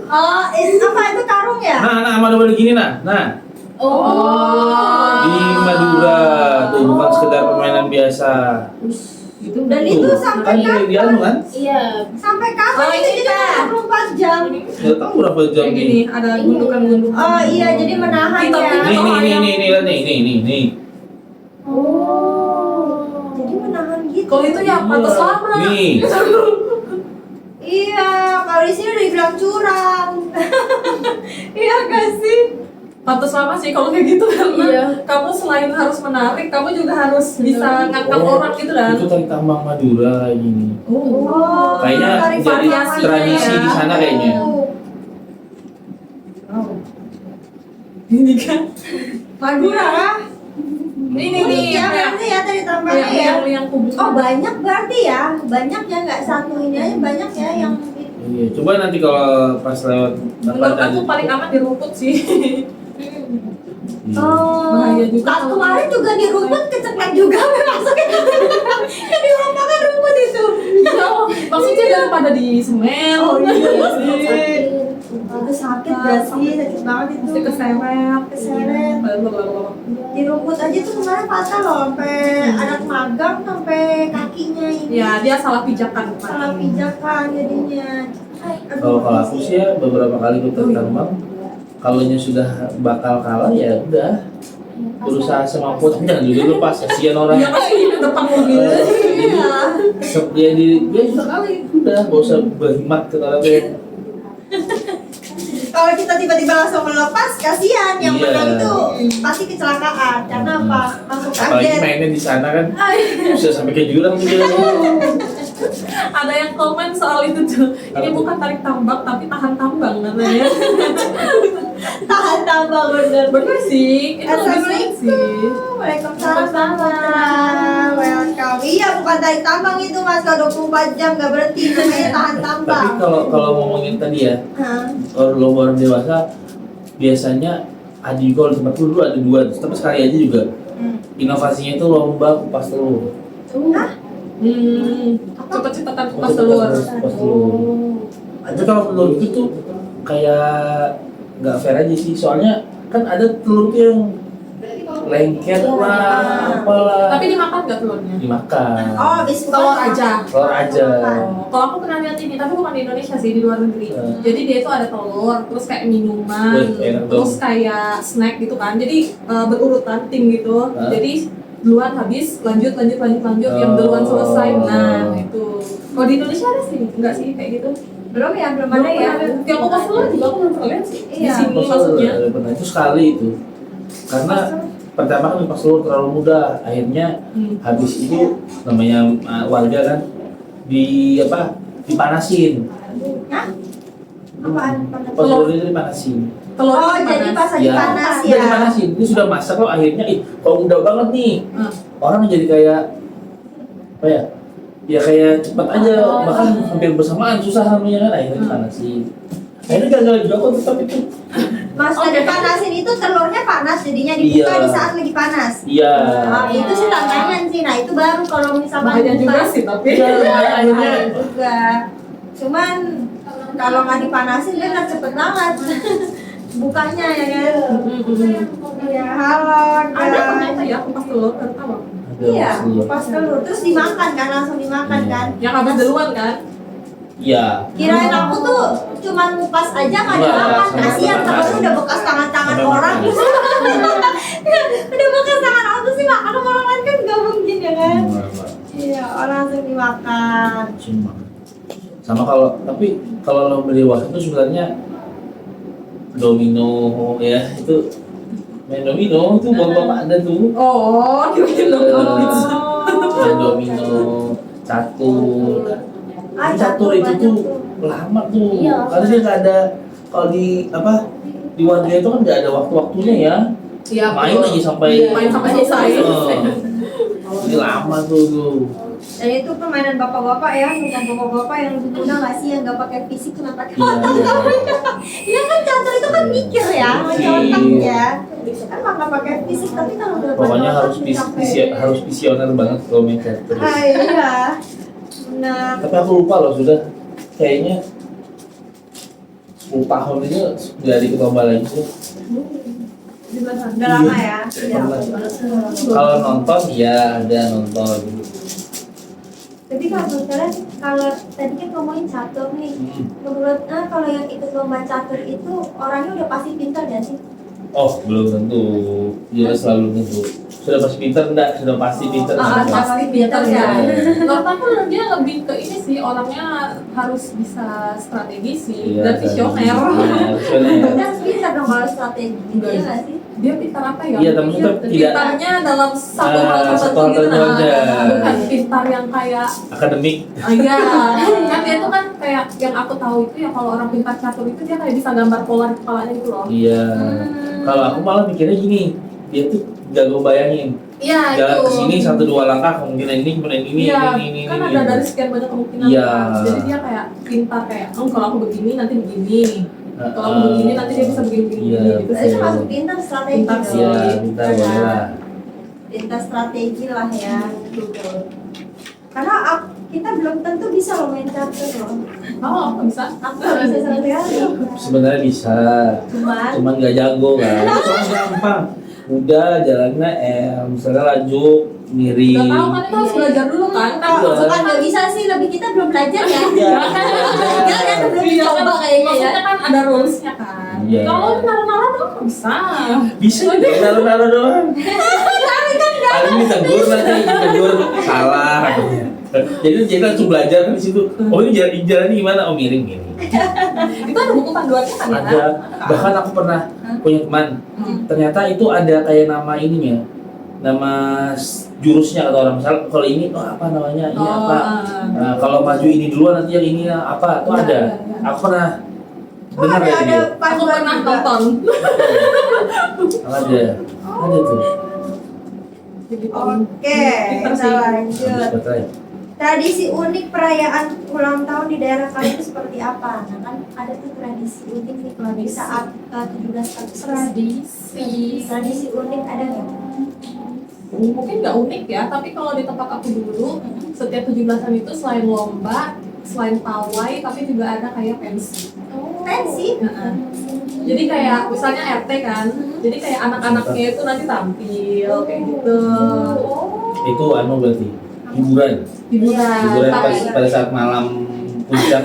Oh, apa itu karung ya? Nah, Madura gini nah. Di Madura tuh bukan sekedar permainan biasa. Itu Dan Tuh, itu sampai kan kapan? di anu kan? Iya. Sampai kapan Oh, itu ini, jadi Kak. 24 jam? Nggak tahu berapa jam kayak gini, nih. ada gundukan-gundukan. Oh iya, jadi menahan Kita ya. bikin- Nih. Oh. Jadi menahan gitu. Kalau itu ya pantas lama. Nih. Iya, kalau di sini udah dibilang curang. Iya gak sih? Pantas lama sih kalau kayak gitu karena Iya. kamu selain harus menarik, kamu juga harus bisa ngangkat orang gitu kan. Itu tarik tambang Madura kayak gini. Oh, Kayaknya tarik jadi tambang tradisi ya. di sana kayaknya. Ini kan. Madura kah? Ini nih ya yang berarti ya tadi tambahnya ya. yang kubu. Oh banyak berarti ya, banyak ya nggak satu ini aja banyak ya yang. Iya, coba nanti kalau pas lewat Menurut aku paling aman di rumput sih. Oh, Bahaya juga tak kalau- kemarin juga di rumput keceklek juga masuknya. Kan di rumah kan rumput itu. Maksudnya daripada di semen. Oh iya sih. Itu sakit gak sih? Sakit banget itu. Pasti keseret. Keseret. Di rumput aja tuh kemarin patah loh, sampai anak magang sampai kakinya ini. Ya, dia salah pijakan. Salah pijakan jadinya. Kalau aku sih ya beberapa kali ikut tarik tambang, kalaunya sudah bakal kalah ya udah berusaha semampu, tapi jangan juga lepas, kasihan orang. Iya pasti di depan mobil. Iya. Ya dia sudah kali udah gak usah berhemat ke orang lain. Kalau kita tiba-tiba langsung melepas, kasihan yang Iya. menang itu pasti kecelakaan. Karena apa? Langsung Apalagi kaget. mainnya di sana kan bisa sampai ke jurang tuh dia. Ada yang komen soal itu tuh. Ini bukan tarik tambang tapi tahan tambang namanya. Tahan tambang bener. Bener sih, itu lebih sulit sih. Waalaikumsalam Bang. Welcome. Iya bukan tarik tambang itu mas, kalau 24 jam gak berhenti namanya tahan Tapi tambang. kalau ngomongin tadi ya, Hah? kalau lomba orang dewasa biasanya ada juga di tempat dulu ada dua, tapi sekali aja juga. Inovasinya itu lomba kupas telur. Hah? Cepet-cepetan kupas telur. Kupas telur. Tapi kalau telur itu tuh kayak nggak fair aja sih, soalnya kan ada telur tuh yang lengket lah, apalah. Tapi dimakan nggak telurnya? Dimakan. Oh habis Telur aja. Telur aja. Oh, kalau aku pernah lihat ini, tapi bukan di Indonesia sih, di luar negeri. Jadi dia itu ada telur, terus kayak minuman, Wih, enak dong. terus kayak snack gitu kan. Jadi berurutan tim gitu. Hah? Jadi duluan habis, lanjut, yang Oh. duluan selesai. Nah, itu. Kalau di Indonesia ada sih, enggak sih kayak gitu. belum ya belum ada ya. Yang kupas telur juga aku belum pernah lihat sih. Di Iya. sini Kupas telur maksudnya. ada pernah itu sekali itu. Karena pertama kan kupas telur terlalu mudah, akhirnya habis itu namanya warga kan dipanasin. Hah? Apaan? Kupas telur itu dipanasin. telur Oh, jadi pas lagi panas ya. Udah dipanasin, ini sudah masak loh akhirnya, kalau udah banget nih, Hmm. orang jadi kayak apa ya? Ya kayak cepat aja, bahkan hampir bersamaan susah namanya kan, akhirnya dipanasin. Akhirnya gagal juga kok tetap itu. Maksudnya dipanasin itu telurnya panas jadinya dibuka Iya. di saat lagi panas. Iya. Ah, itu sih tantangan sih. Nah, itu baru kalau misalkan Bahaya juga sih tapi. Iya, akhirnya Bahaya juga. Cuman kalau nggak dipanasin dia nggak cepet banget bukanya ya kan. Iya, halo Ada guys. ternyata ya kupas telur kan tahu. Iya, pas telur terus dimakan kan, langsung dimakan Iya. kan. Yang habis duluan kan? Iya. Kirain aku tuh cuman ngupas aja nggak Enggak, dimakan, sama kasihan makan. terus udah bekas tangan-tangan Sampai orang. makan. Udah bekas tangan orang tuh sih makan sama orang lain kan gak mungkin ya kan. Iya, orang langsung dimakan. Cuma. Sama kalau tapi kalau lo beli dewasa itu sebenarnya domino ya itu main domino itu bapak ada tuh. Oh, kira-kira Main domino catur. Ah, Catur itu banyak tuh lama tuh. Iya. Karena dia nggak ada kalau di apa di warga itu kan nggak ada waktu-waktunya ya. Iya, Main betul. aja sampai Main sampai selesai. Jadi lama tuh. Dan itu permainan bapak-bapak ya, bukan bapak-bapak yang lebih muda nggak sih yang nggak pakai fisik cuma pakai Iya, otak. iya. Iya kan catur itu kan mikir ya, pakai otak ya. Kan mah nggak pakai fisik tapi kalau udah Pokoknya pakai harus otak capek. harus visioner banget kalau main catur. Ah, iya. Benar. Tapi aku lupa loh sudah kayaknya 10 tahun itu nggak ikut lomba lagi sih. Udah lama ya. Iya. Kalau nonton ya ada nonton. Tapi kalau menurut kalian, kalau tadi kan ngomongin catur nih, menurut kalau yang ikut lomba catur itu orangnya udah pasti pintar gak sih? Oh belum tentu, dia selalu tentu. Sudah pasti pintar enggak? Sudah pasti pintar. enggak? Pasti pintar ya. Iya. Menurut aku dia lebih ke ini sih, orangnya harus bisa strategi sih Iya, dan visioner. visioner. Udah pintar dong kalau strategi, Enggak iya sih. gak sih? Dia pintar apa ya? Iya, tapi tetap tidak Pintarnya dalam satu hal satu tertentu hal gitu, tertentu aja. bukan pintar yang kayak akademik. iya, kan dia tuh kan kayak yang aku tahu itu ya kalau orang pintar catur itu dia kayak bisa gambar pola di kepalanya gitu loh. Iya. Kalau aku malah mikirnya gini, dia tuh jago bayangin. Iya Jalan itu. ke sini 1-2 langkah kemungkinan ini kemudian ini Iya, ini kan ini. ada dari sekian banyak kemungkinan Iya. kan. Jadi dia kayak pintar kayak, oh kalau aku begini nanti begini. Kalau aku begini nanti dia bisa begini Iya, gitu Berarti sih. masuk pintar strategi Pintar dong. sih. Iya, pintar boleh lah. Pintar strategi lah ya. Karena kita belum tentu bisa loh main catur loh. Oh, aku bisa. Aku nggak bisa sama sekali. Sebenarnya bisa, cuman nggak jago kan. Soalnya gampang. Udah jalannya misalnya laju miring. Gak tahu kan itu harus belajar dulu kan. Kalau Iya. bukan nggak bisa sih, lebih kita belum belajar ya. Iya. Enggak kan belum Iya, dicoba kan, kayaknya ya. maksudnya kan ada rulesnya kan. Iya. Kalau naruh-naruh doang nggak bisa. Bisa naruh-naruh doang. Kali ini ditegur nanti, ditegur salah katanya. Jadi langsung belajar kan di situ. Oh ini jalannya gimana? Oh miring. Itu ada buku panduannya kan ya? Ada. Bahkan aku pernah punya teman. Ternyata itu ada kayak nama ininya, nama jurusnya kata orang. Misal kalau ini oh apa namanya? Ini apa? Nah, kalau maju ini duluan nanti yang ini apa? Itu Iya, ada. iya, iya. Aku pernah Oh, dengar ada kayak gitu. Aku panduan pernah juga. nonton. Ada tuh. Jadi Oke, pinter kita sih. lanjut. Habis baterai. Tradisi unik perayaan ulang tahun di daerah kalian itu seperti apa? Nah kan ada tuh tradisi unik nih kalau di saat 17 Agustus. Tradisi unik ada nggak? Mungkin nggak unik ya, tapi kalau di tempat aku dulu setiap 17-an itu selain lomba, selain pawai, tapi juga ada kayak pensi. Pensi? Heeh. Jadi kayak misalnya RT kan, jadi kayak anak-anaknya itu nanti tampil kayak gitu. Itu berarti hiburan. Hiburan pada saat malam puncak.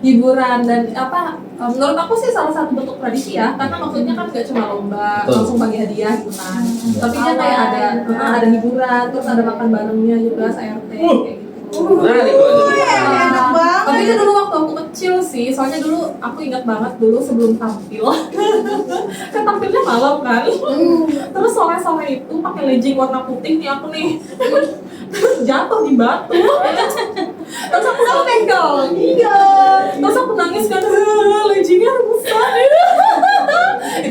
Hiburan dan apa? Menurut aku sih salah satu bentuk tradisi ya, karena maksudnya kan gak cuma lomba, Betul. langsung bagi hadiah gitu kan. Tapi dia kayak ada hiburan, terus ada makan barengnya juga se-RT kayak gitu. Menarik kalau jadi Enak banget. Tapi itu dulu waktu aku kecil sih, soalnya dulu aku ingat banget dulu sebelum tampil. Kan tampilnya malam kan. Terus sore-sore itu pakai legging warna putih nih aku nih. Terus jatuh di batu. Terus aku sampai dong. Iya. Terus aku nangis kan, leggingnya rusak.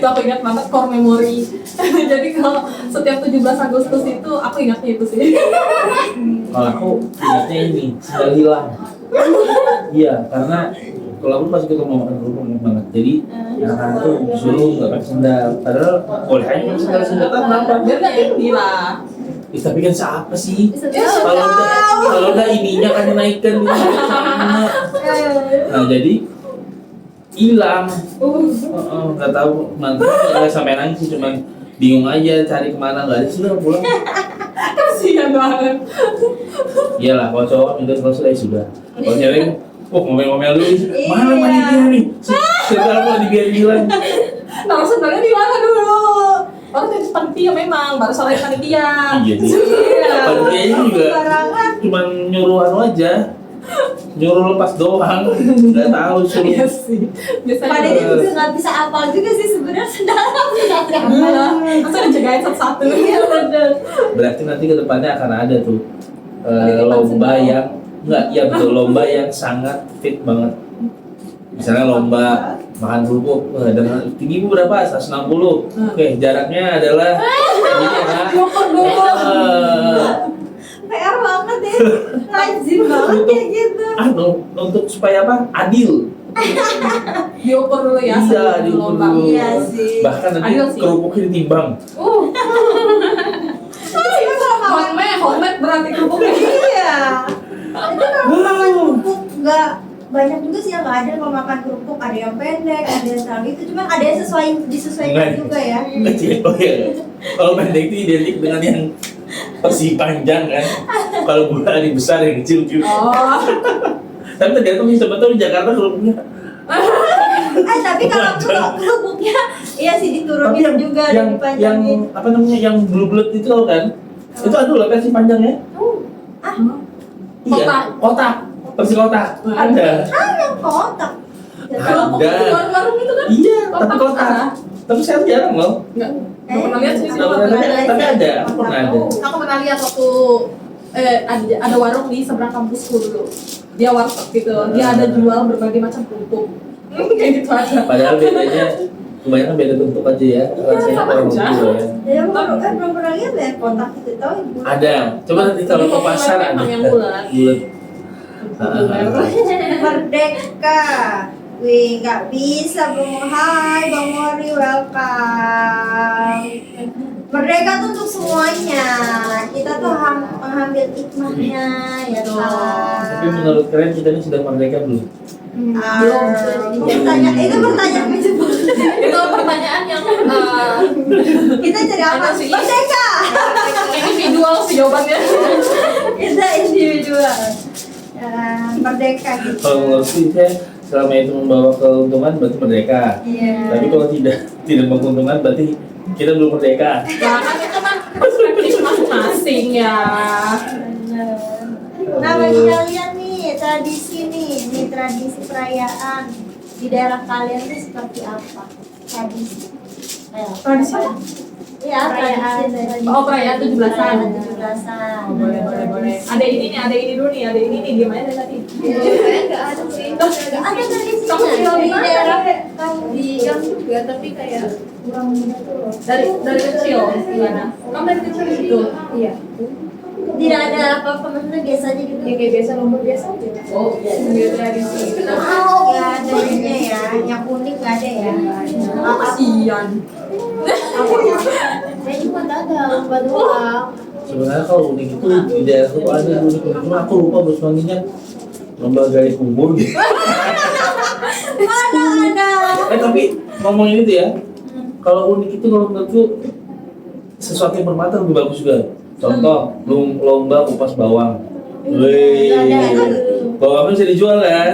itu aku ingat banget core memory. Jadi kalau setiap 17 Agustus itu aku ingatnya itu sih. Kalau aku ingatnya ini sendal hilang. Iya, karena kalau aku pas ketemu makan kerupuk enak banget. Jadi anak-anak tuh disuruh nggak pakai sendal. Padahal boleh aja pakai sendal kenapa? Biar nggak tinggi lah. Tapi kan siapa sih? Kalau udah ininya kan dinaikkan gitu. Nah jadi hilang. Nggak tahu mantu nggak sampai nangis sih, cuman bingung aja cari kemana, nggak ada, sudah pulang. Kasihan banget. Iyalah kalau cowok minta kalau sudah ya sudah. Kalau cewek ngomel-ngomel dulu, mana panitia nih? Sekarang mau dibiarin hilang. Taruh sendalnya di mana dulu? Orang jadi panitia memang, baru salahin panitia. Iya sih. Panitianya juga cuman nyuruh anu aja. Nyuruh lepas doang, nggak tahu Iya suruh. sih. Biasanya Panitia juga nggak bisa apal juga sih sebenarnya sendal apa. masa dijagain satu-satu. Iya bener. Berarti nanti ke depannya akan ada tuh Titipan lomba sendal. yang enggak, ya betul, lomba yang sangat fit banget. Misalnya lomba makan kerupuk dengan tinggi berapa? 160. Oke, jaraknya adalah ini ya. PR banget ya, rajin banget kayak gitu. Untuk supaya apa? Adil. Diukur dulu ya Iya, sebelum diukur lomba. dulu. Iya sih. Bahkan nanti Adil sih. kerupuknya ditimbang. Homemade berarti kerupuknya. Iya. Itu kalau makan kerupuk nggak banyak juga sih yang nggak ada kalau makan kerupuk, ada yang pendek, ada yang terlalu itu, cuma ada yang disesuaikan Enggak. juga ya. Kecil, oh iya. Kalau pendek itu identik dengan yang persegi panjang kan. Kalau bulan besar yang kecil gitu. Oh. Tapi tergantung sih, sebetulnya di Jakarta kerupuknya. Tapi kalau kerupuknya iya sih Tapi diturunin juga yang dipanjangin. apa namanya yang blue-blood itu tau kan? Itu ada loh versi panjangnya. Iya, kotak. Versi kotak. Ada. Yang kotak. Kerupuk Ada. di warung-warung itu kan? Iya, tapi Kotak kotak. ada. Tapi sekarang jarang loh. Nggak pernah lihat sih. Nggak pernah lihat, tapi ada. Aku pernah ada. Aku pernah lihat waktu ada warung di seberang kampusku dulu. Dia warteg gitu. Dia ada jual berbagai macam kerupuk. Kayak gitu aja. Padahal bedanya kebanyakan beda bentuk aja ya. Rasanya sama kurang aja. gitu ya. Ya belum pernah lihat ya kotak itu tahu ibu. Ada. Coba nanti kalau ke pasar ada. Memang yang bulat. Bulat. Merdeka. Wih, nggak bisa Bang. Hai Bang Mori, welcome. Merdeka tuh untuk semuanya. Kita tuh mengambil hikmahnya, ya kan. Tapi menurut kalian kita ini sudah merdeka belum? Belum. Itu pertanyaan menjebak. Itu pertanyaan yang Kita cari apa? Ada sih. Merdeka. individual sih jawabannya. Kita individual. Merdeka gitu. Kalau menurutku saya selama itu membawa keuntungan berarti merdeka. Iya. Tapi kalau tidak menguntungkan berarti kita belum merdeka. Ya kan itu kan perspektif masing-masing ya. Nah bagi kalian nih tradisi tradisi perayaan di daerah kalian tuh seperti apa? Tradisi. Tradisi apa? Iya, tradisi. Oh, perayaan 17-an. 17-an. Oh, boleh. Ada ini dulu nih, ada ini nih, gimana dari tadi? Saya nggak ada sih. Ada tradisinya Kamu tinggal di di mana? daerah kamu Di gang juga, tapi kayak kurang gitu loh. Dari kecil gimana? Kamu dari kecil di situ? Iya. tidak ada apa-apa, maksudnya biasa aja gitu. Ya kayak biasa lomba biasa aja. Oh, Sendiri tradisi. Oh, ya ada ininya ya, yang unik nggak ada ya. oh, kasihan. Saya cuma nggak ada lomba doang. Sebenarnya kalau unik itu di daerah itu ada unik, cuma aku lupa bos manggilnya lomba gali kubur gitu. Ada. Tapi ngomongin itu ya, kalau unik itu kalau menurutku sesuatu yang bermata lebih bagus juga. Contoh, lomba kupas bawang. Wih, bawangnya bisa dijual kan?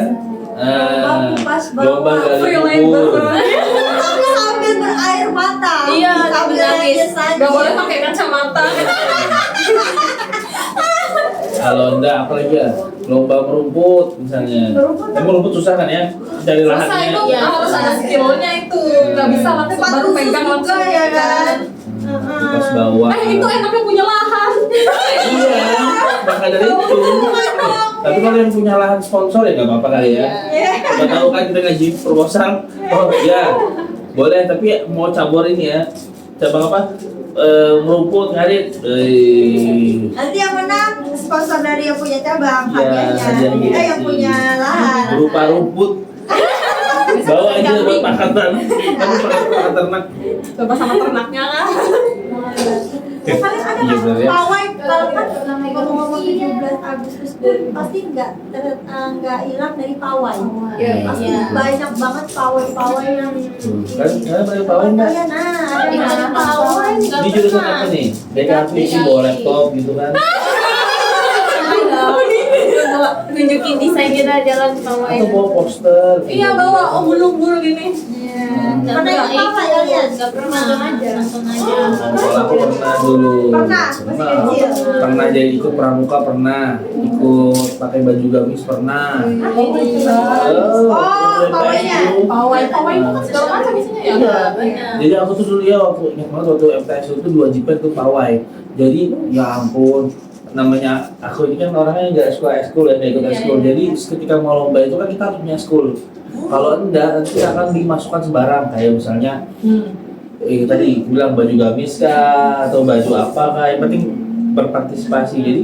Lomba kupas Lomba bawang. gali Free kubur. labor. Tapi sambil berair mata. Iya, sambil nangis. nangis aja. Gak boleh pakai kacamata. Kalau enggak apalagi ya, lomba merumput misalnya. Merumput susah kan ya? Cari Masa lahannya. itu harus ada skillnya itu. Gak bisa langsung baru pegang langsung juga ya kan. Kupas bawang. Itu enaknya punya lahan. Iya, maka dari itu. Tapi kalau yang punya lahan sponsor ya nggak apa-apa kali ya. Kita tahu kan kita ngaji proposal. Oh iya, Boleh, tapi mau cabur ini ya. Cabang apa? Merumput ngarit. Nanti yang menang sponsor dari yang punya cabang, Ya, hadiahnya. hadiahnya. Yang punya lahan. Berupa rumput. Bawa aja buat makan ternak. Kamu makan ternak. Coba sama ternaknya kan. Paling ada Iya, kan bener ya. pawai, kalau kan ngomong-ngomong 17 Agustus pun pasti nggak hilang dari pawai. Iya. Pasti banyak banget pawai-pawai yang Kan kalian pakai pawai nggak? Iya, nah, ada Iya, yang pawai. Ini jurusan apa nih? DKV sih bawa laptop gitu kan? Nunjukin desain kita jalan pawai. Atau bawa poster? Iya bawa bulung-bulung ini. Pernah ikut pawai kalian? Gak pernah aja. Kalau aku pernah dulu. Pernah, masih kecil. Pernah jadi ikut pramuka pernah. Ikut pakai baju gamis pernah. pawainya. Pawai itu kan segala macam isinya ya. Iya. Jadi aku tuh dulu ya waktu ingat banget waktu MTS itu 2 jipen tuh pawai. Jadi ya ampun, namanya aku ini kan orangnya nggak suka ekskul ya, nggak ikut ekskul. Jadi ketika mau lomba itu kan kita harus punya ekskul. Kalau enggak nanti akan dimasukkan sembarang kayak misalnya tadi bilang baju gamis kah atau baju apa kah, yang penting berpartisipasi. Jadi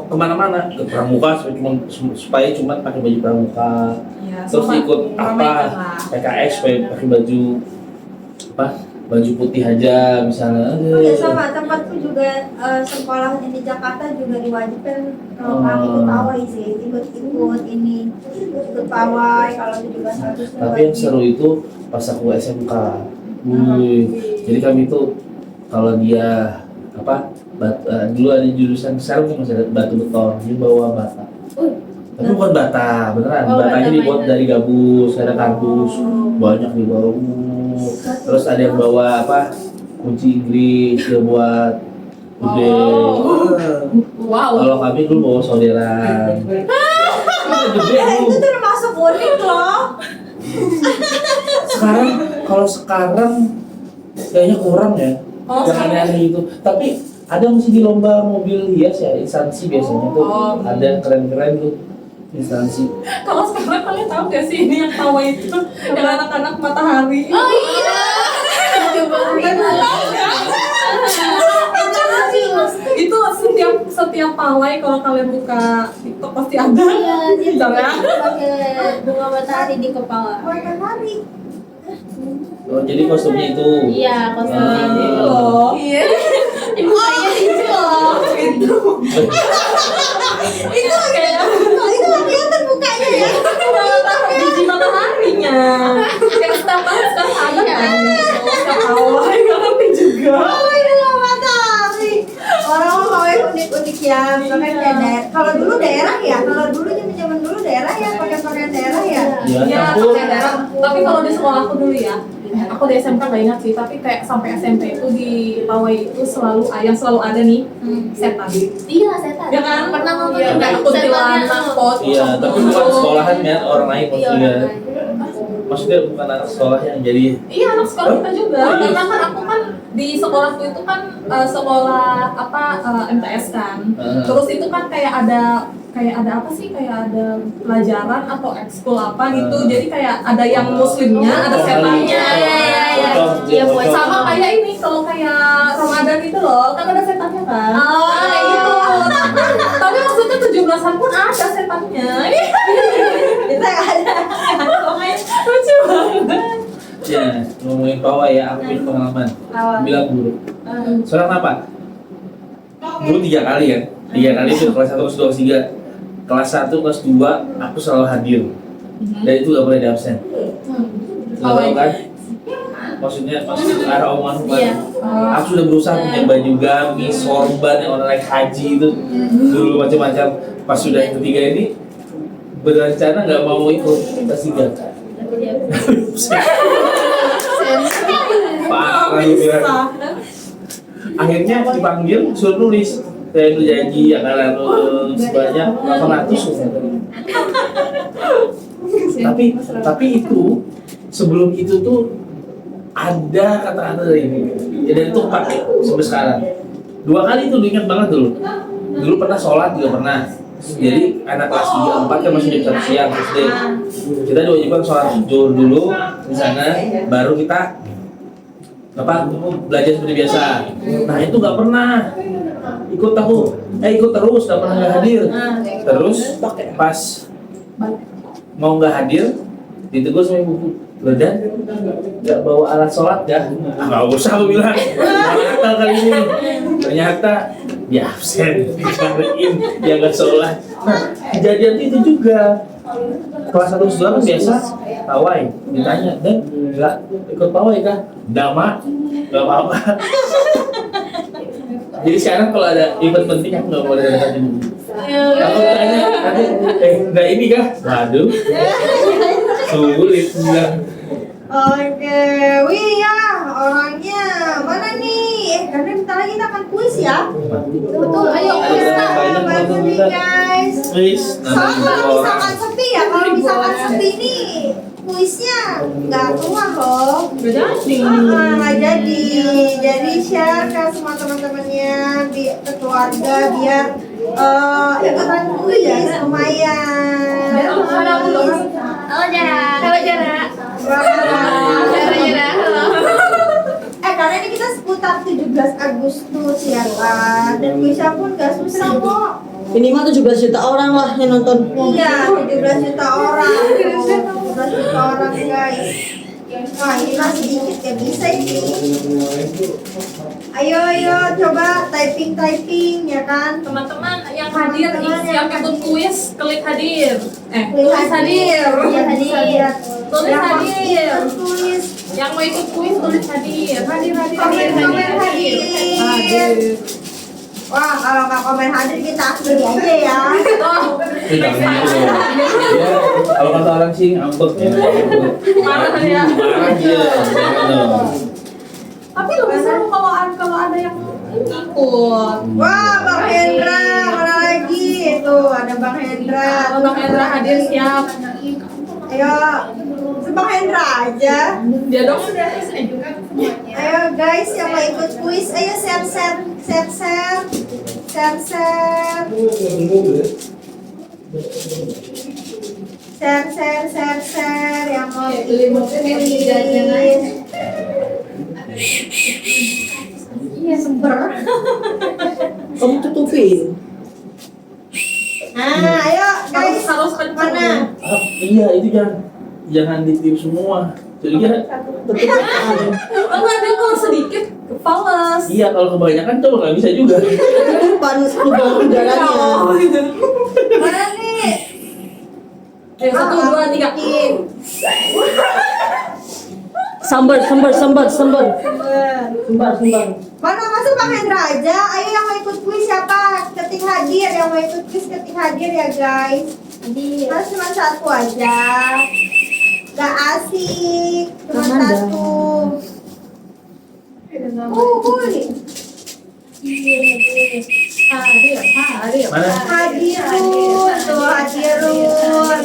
kemana-mana ke pramuka supaya cuma pakai baju pramuka, terus ikut apa PKS supaya pakai baju baju putih aja misalnya. Oh ya sama, tempatku juga sekolah di Jakarta juga diwajibkan orang ikut pawai sih, ikut ini, ikut pawai kalau 17 Agustus. Tapi yang seru itu pas aku SMK. Jadi kami itu kalau dia dulu ada jurusan, sekarang masih ada batu beton, dia bawa bata. Tapi bukan bata, beneran. Batanya dibuat dari gabus, ada kardus, banyak dibawa. Terus ada yang bawa kunci Inggris dia buat gede. Wow. Kalau kami dulu bawa solderan. Gede Itu termasuk unik loh. Sekarang kayaknya kurang ya. Oh, Yang aneh-aneh itu. Tapi ada mesti di lomba mobil hias ya, instansi biasanya tuh. Ada yang keren-keren tuh instansi. Kalau sekarang kalian tahu gak sih ini yang pawai itu yang anak-anak matahari? Oh iya. Coba Itu setiap pawai kalau kalian buka TikTok pasti ada. Iya, dia Jangan. pakai bunga matahari di kepala. Matahari. Oh, jadi kostumnya itu. Iya, kostumnya Ah. itu. Loh. Iya. Ibu kayaknya itu loh. Itu kayak Itu nggak kelihatan mukanya ya. biji mataharinya. Kayak setiap ada kan. Setiap pawai nggak ngerti juga. Pawai dengan matahari. Orang pawai unik-unik ya. Misalkan kayak kalau dulu daerah ya, kalau dulu zaman dulu daerah ya, pakai pakaian daerah ya. Ya, Iya, campur. pakai daerah. Tapi kalau di sekolahku dulu ya, aku di SMK nggak ingat sih, tapi kayak sampai SMP itu di pawai itu yang selalu ada nih setan. Iya, setan. Ya kan? Pernah nonton Iya, kayak kuntilanak, pocong. Iya, tapi bukan sekolahan kan, orang lain Iya, maksudnya. orang lain. Maksudnya bukan anak sekolah yang jadi. Iya, anak sekolah kita juga. Karena kan aku kan di sekolahku itu kan sekolah MTS kan. Terus itu kan kayak ada apa sih, kayak ada pelajaran atau ekskul apa gitu. Jadi kayak ada yang muslimnya, ada setannya. Iya, buat Sama kayak ini, kalau kayak Ramadan itu loh, kan ada setannya kan. Oh. Nah, kayak gitu. Tapi maksudnya 17-an pun ada setannya. Kita ada. Lucu banget. Ya, ngomongin pawai ya, aku punya pengalaman. Bilang guru. Soalnya apa? Dulu 3 kali kan? 3 kali itu kelas 1, kelas 2, kelas 3. Kelas 1, kelas 2 aku selalu hadir. Dan itu gak boleh di absen. Gak tahu kan? Maksudnya arah omongan bukan. Iya. Aku sudah berusaha punya baju gamis, sorban yang orang naik haji itu dulu macam-macam. Pas sudah yang ketiga ini berencana nggak mau ikut kelas 3. Parah gitu ya. Akhirnya dipanggil suruh nulis. Saya berjanji akan lulus sebanyak 800. Tapi itu sebelum itu tuh ada kata-kata dari ini. Ya, dan itu pakai sampai sekarang. 2 kali itu diingat banget dulu. Dulu pernah sholat juga pernah. Jadi anak kelas 3, 4 kan masih jam 1 siang SD. Kita diwajibkan sholat zuhur dulu di sana, baru kita belajar seperti biasa. Nah itu nggak pernah ikut terus, nggak pernah nggak hadir. Terus pas mau nggak hadir, ditegur sama ibu. Udah, nggak bawa alat sholat ya? Nggak usah, aku bilang. Nakal kali ini. Ternyata dia absen, dicariin, dia nggak sholat. Nah, kejadian itu juga. Kelas 1 2 kan biasa pawai, ditanya, dan nggak ikut pawai kah? Nggak, Mak, nggak apa-apa. Jadi sekarang kalau ada event penting aku nggak boleh datang ibu. Aku tanya, nanti, nggak ini kah? Waduh, sulit bilang. Oke, wih ya orangnya mana nih? Karena bentar lagi kita akan kuis ya. Betul, ayo kuis lah, bantu nih guys. Please, Soalnya kalau misalkan sepi ya, kalau misalkan sepi nih kuisnya nggak keluar loh. Nggak jadi. Jadi share ke semua teman-temannya, ke keluarga biar ikutan kuis lumayan. Halo Jara. Halo Jara. Karena ini kita seputar 17 Agustus ya kan, dan kuisnya pun gak susah kok. Minimal 17 juta orang lah yang nonton. Iya, 17 juta orang. 17 juta orang guys. Wah ini masih dikit ya, bisa ini. Ayo coba typing ya kan. Teman-teman yang hadir siap ikut kuis, klik hadir. Tulis hadir. Tulis hadir. Tulis. Yang mau ikut kuis tulis hadir. Hadir. Komen hadir. Wah kalau nggak komen hadir kita akhiri aja ya. Oh, Jangan gitu. Ya, kalau kata orang sih ngambek ya. marah ya. Marah dia. Jangan dong. Tapi lebih seru kalau ada yang ikut. Wah Bang Hendra mana lagi? Tuh ada Bang Hendra. Kalau Bang Hendra hadir siap. Ayo, Bang Hendra aja. Dia dong. Ayo guys yang mau ikut kuis, ayo share yang mau ikut kuis. Iya sumber. Kamu tutupin. Nah, ayo guys Harus kenceng. mana? Iya itu jangan ditiup semua. Jadi ya, Enggak, dia kalau sedikit fals. iya kalau kebanyakan coba nggak bisa juga. Tutupan lubang udaranya. Mana nih? Ayo 1, 2, 3. Sambar. Mana masuk Bang Hendra aja? Ayo yang mau ikut kuis siapa? Ketik hadir, yang mau ikut kuis ketik hadir ya guys. Harus cuma satu aja. Gak asik, cuma Mana? satu. Hadir. Mana? Hadirun, tuh hadirun.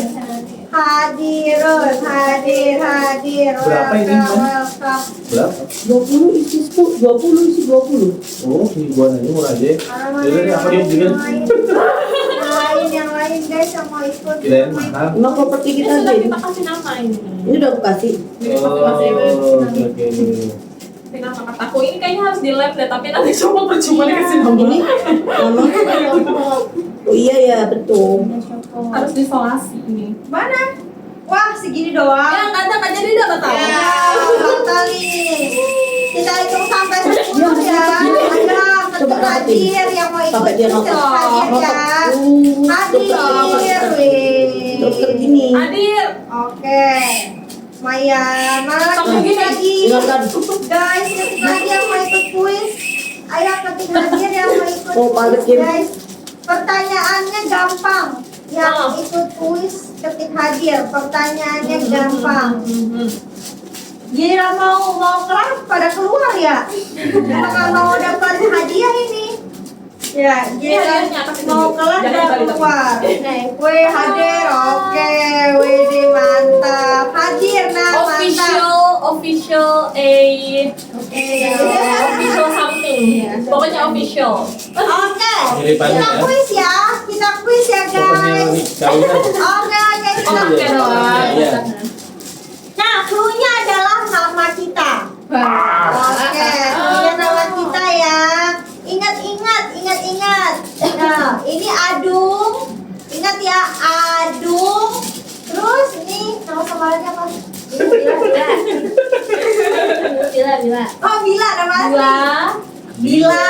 Hadir. Berapa ini, Mas? Welcome. Berapa? 20 isi 20. Oh, ribuan aja murah aja. Jadi apa dia bikin? Yang lain guys yang mau ikut. Kirain mahal. Emang properti kita Sudah aja. kita kasih nama ini. Ini udah aku kasih. Oh, oke. Kasih nama kataku ini kayaknya harus di lab deh, tapi nanti coba percuma dikasih nama. Ini nama. Oh iya ya betul. Harus disolasi ini. Mana? Wah segini doang. Ya nggak jadi udah batal. Ya, batal nih. Kita hitung sampai 10 ya. Ayo, ketuk hadir yang mau ikut Sampai dia ketuk nonton. hadir ya. Hadir, wih. Dokter gini. Hadir. Oke. Lumayan. Mana Sampai lagi? Silakan. Guys, ketik lagi yang mau ikut kuis. Ayo ketik hadir yang mau ikut Oh, balik kuis, ya. guys. Pertanyaannya gampang. Yang Oh. ikut kuis ketik hadir. Pertanyaannya gampang. Jadi mau kelas pada keluar ya? Apakah mau dapat hadiah ini? Ya, Ini hadiahnya, jadi kasih mau tunjuk. kelas Jangan pada balik. keluar. Wih hadir, oke, wih mantap. Hadir nah mantap. Official something. Pokoknya official. Oke, Mirip aja kita ya. kuis ya. Kita kita quiz ya guys. Oke, kita Oh, quiz. iya. Iya. Nah, clue-nya adalah nama kita. Oke, clue-nya nama kita ya. Ingat. Nah, ini Adung. Ingat ya, Adung. Terus ini nama samarannya apa? Bila. Oh, Bila nama asli. Bila.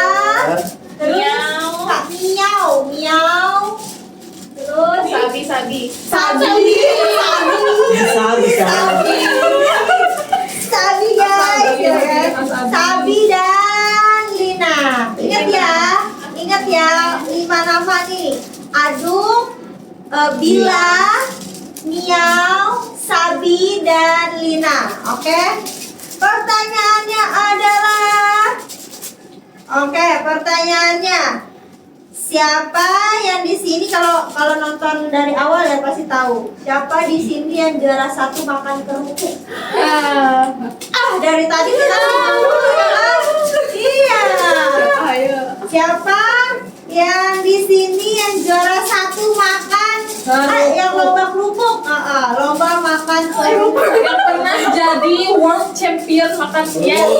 Terus Miau. Kak Miau. Terus Sabi. Sabi. Sabi guys, ya kan? Sabi dan Lina. Ingat ya, 5 nama nih. Adung, Bila, Miau, Sabi dan Lina. Oke? Pertanyaannya siapa yang di sini kalau nonton dari awal ya pasti tahu. Siapa di sini yang juara 1 makan kerupuk? Dari tadi kita iya. Ayo. Siapa yang di sini yang juara 1 makan yang lomba kerupuk? Lomba makan kerupuk. Yang pernah jadi world champion makan siang.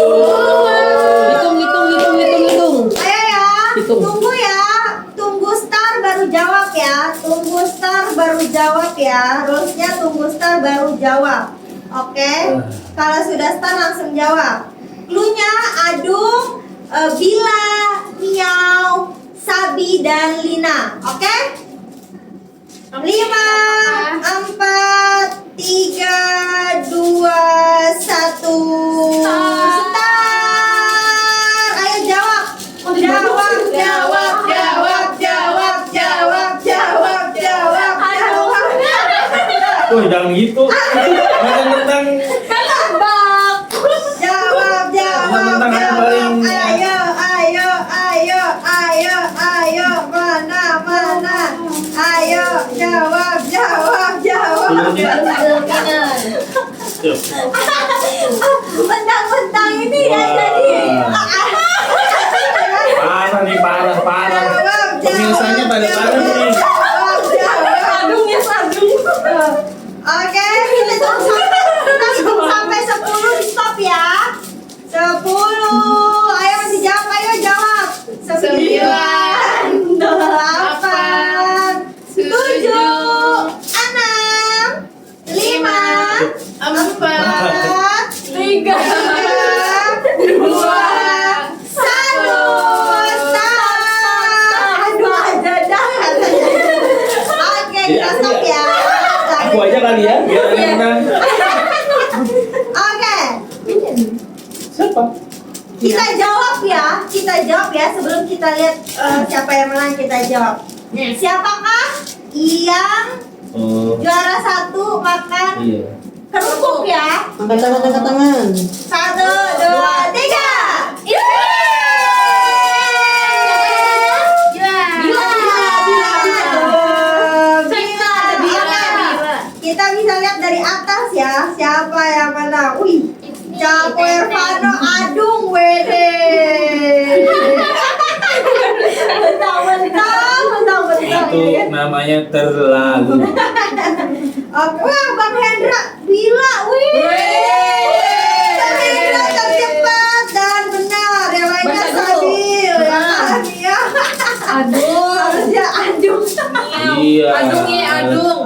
Hitung. Ayo ya, Hitung. tunggu ya. Tunggu star baru jawab ya. Rulesnya tunggu star baru jawab. Oke? Kalau sudah star langsung jawab. Cluenya Adung, Bila, Miau, Sabi dan Lina. Oke? 5, 4, 3, 2, 1. Start. Ayo jawab. Jawab. Wah, jangan gitu. Mentang-mentang Jawab. Mentang-mentang aku paling- Ayo. Mana? Ayo, jawab. dulunya. Yuk. Mentang-mentang ini ya jadi. Parah. Jawab. Pemirsanya pada parah nih. Jawab. Oke, kita tunggu sampai 10 di stop ya. 10. Ayo masih jawab, ayo jawab. 9, 8, 7, 6, 5, 4, 3, 2, 1. Aduh, aja dah. Oke, kita stop ya. Aku aja kali ya, biar ada yang menang. Oke, Siapa? kita jawab ya sebelum kita lihat siapa yang menang, kita jawab. Siapakah yang Oh, juara 1 makan iya. kerupuk ya? Angkat tangan. 1, 2, 3. Kita bisa lihat dari atas ya siapa yang menang. Wih, Capo Irvano Adung wede. Mentang-mentang. Itu namanya terlalu. Oke, wah Bang Hendra Bila, wih. Bang Hendra tercepat dan benar. Yang lainnya Baca dulu. Sabil. Ya. Harusnya Adung. Iya. Adung.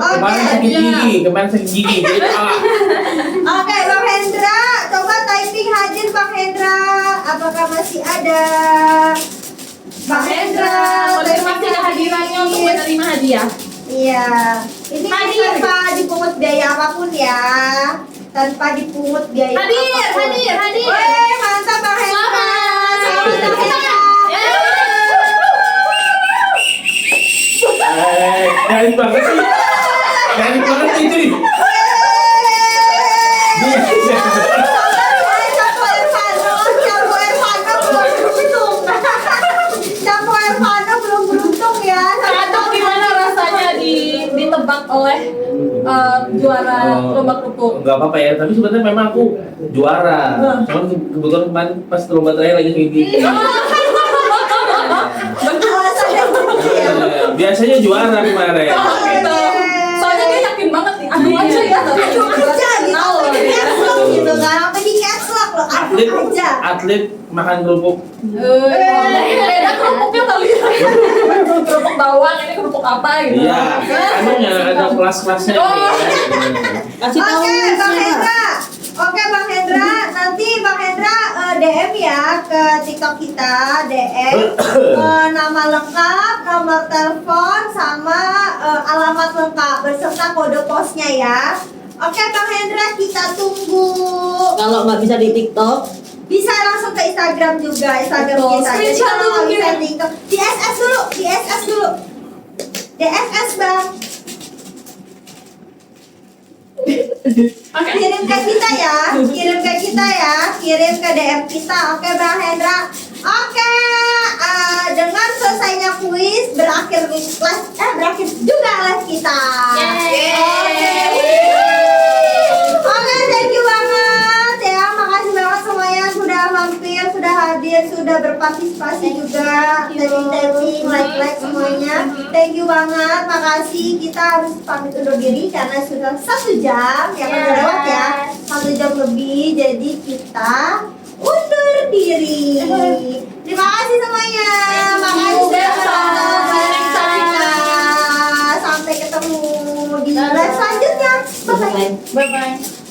Kemarin sakit gigi. Jadi, Oke, Bang Hendra, coba typing hadir Bang Hendra. Apakah masih ada? Bang Hendra, Terima kasih kehadirannya untuk menerima hadiah. Iya, ini tanpa dipungut biaya apapun ya. Tanpa dipungut biaya apapun. Hadir. Weh, mantap Bang Hendra. Selamat Bang Hendra. Nyari banget sih. Nyari banget itu nih. Capo Irvano belum beruntung ya. Adung gimana rasanya ditebak oleh juara lomba kerupuk? Enggak apa-apa ya, tapi sebenarnya memang aku juara. Cuman kebetulan kemarin pas lomba terakhir lagi kayak gini. Alasannya begitu ya. biasanya juara kemarin. Oh, gitu. Soalnya dia yakin banget nih, aduh aja ya. Aduh aja gitu, Tahu, sampai di ya. caps lock gitu kan, sampai di caps lock loh, Atlet aduh aja. atlet makan kerupuk. Beda kerupuknya kali ya. Kerupuk bawang, ini kerupuk apa gitu. Iya, anunya ada kelas-kelasnya. Oh. Kasih tahu Oke, Bang Sia. Hendra. Oke, Bang Hendra, nanti Bang Hendra DM ya ke TikTok kita, DM nama lengkap, nomor telepon, sama alamat lengkap beserta kode posnya ya. Oke, Bang Hendra, kita tunggu. Kalau nggak bisa di TikTok, Bisa langsung ke Instagram juga, Instagram Betul. kita. Jadi Screenshot kalau dulu, nggak bisa kirim. TikTok, di SS dulu, di SS dulu. DSS Bang. Kirim ke kita ya, kirim ke kita ya, kirim ke DM kita. Oke Bang Hendra. Oke, dengan selesainya kuis berakhir juga les kita. Oke, thank you banget ya. Makasih banget semuanya sudah mampir, sudah hadir, sudah berpartisipasi juga. Tapping, like semuanya. Thank you banget, makasih. Kita harus pamit undur diri karena sudah 1 jam ya kan udah lewat ya. 1 jam lebih, jadi kita undur diri. Terima kasih semuanya. Makasih banget. Sampai ketemu di live selanjutnya. Bye bye. Bye bye.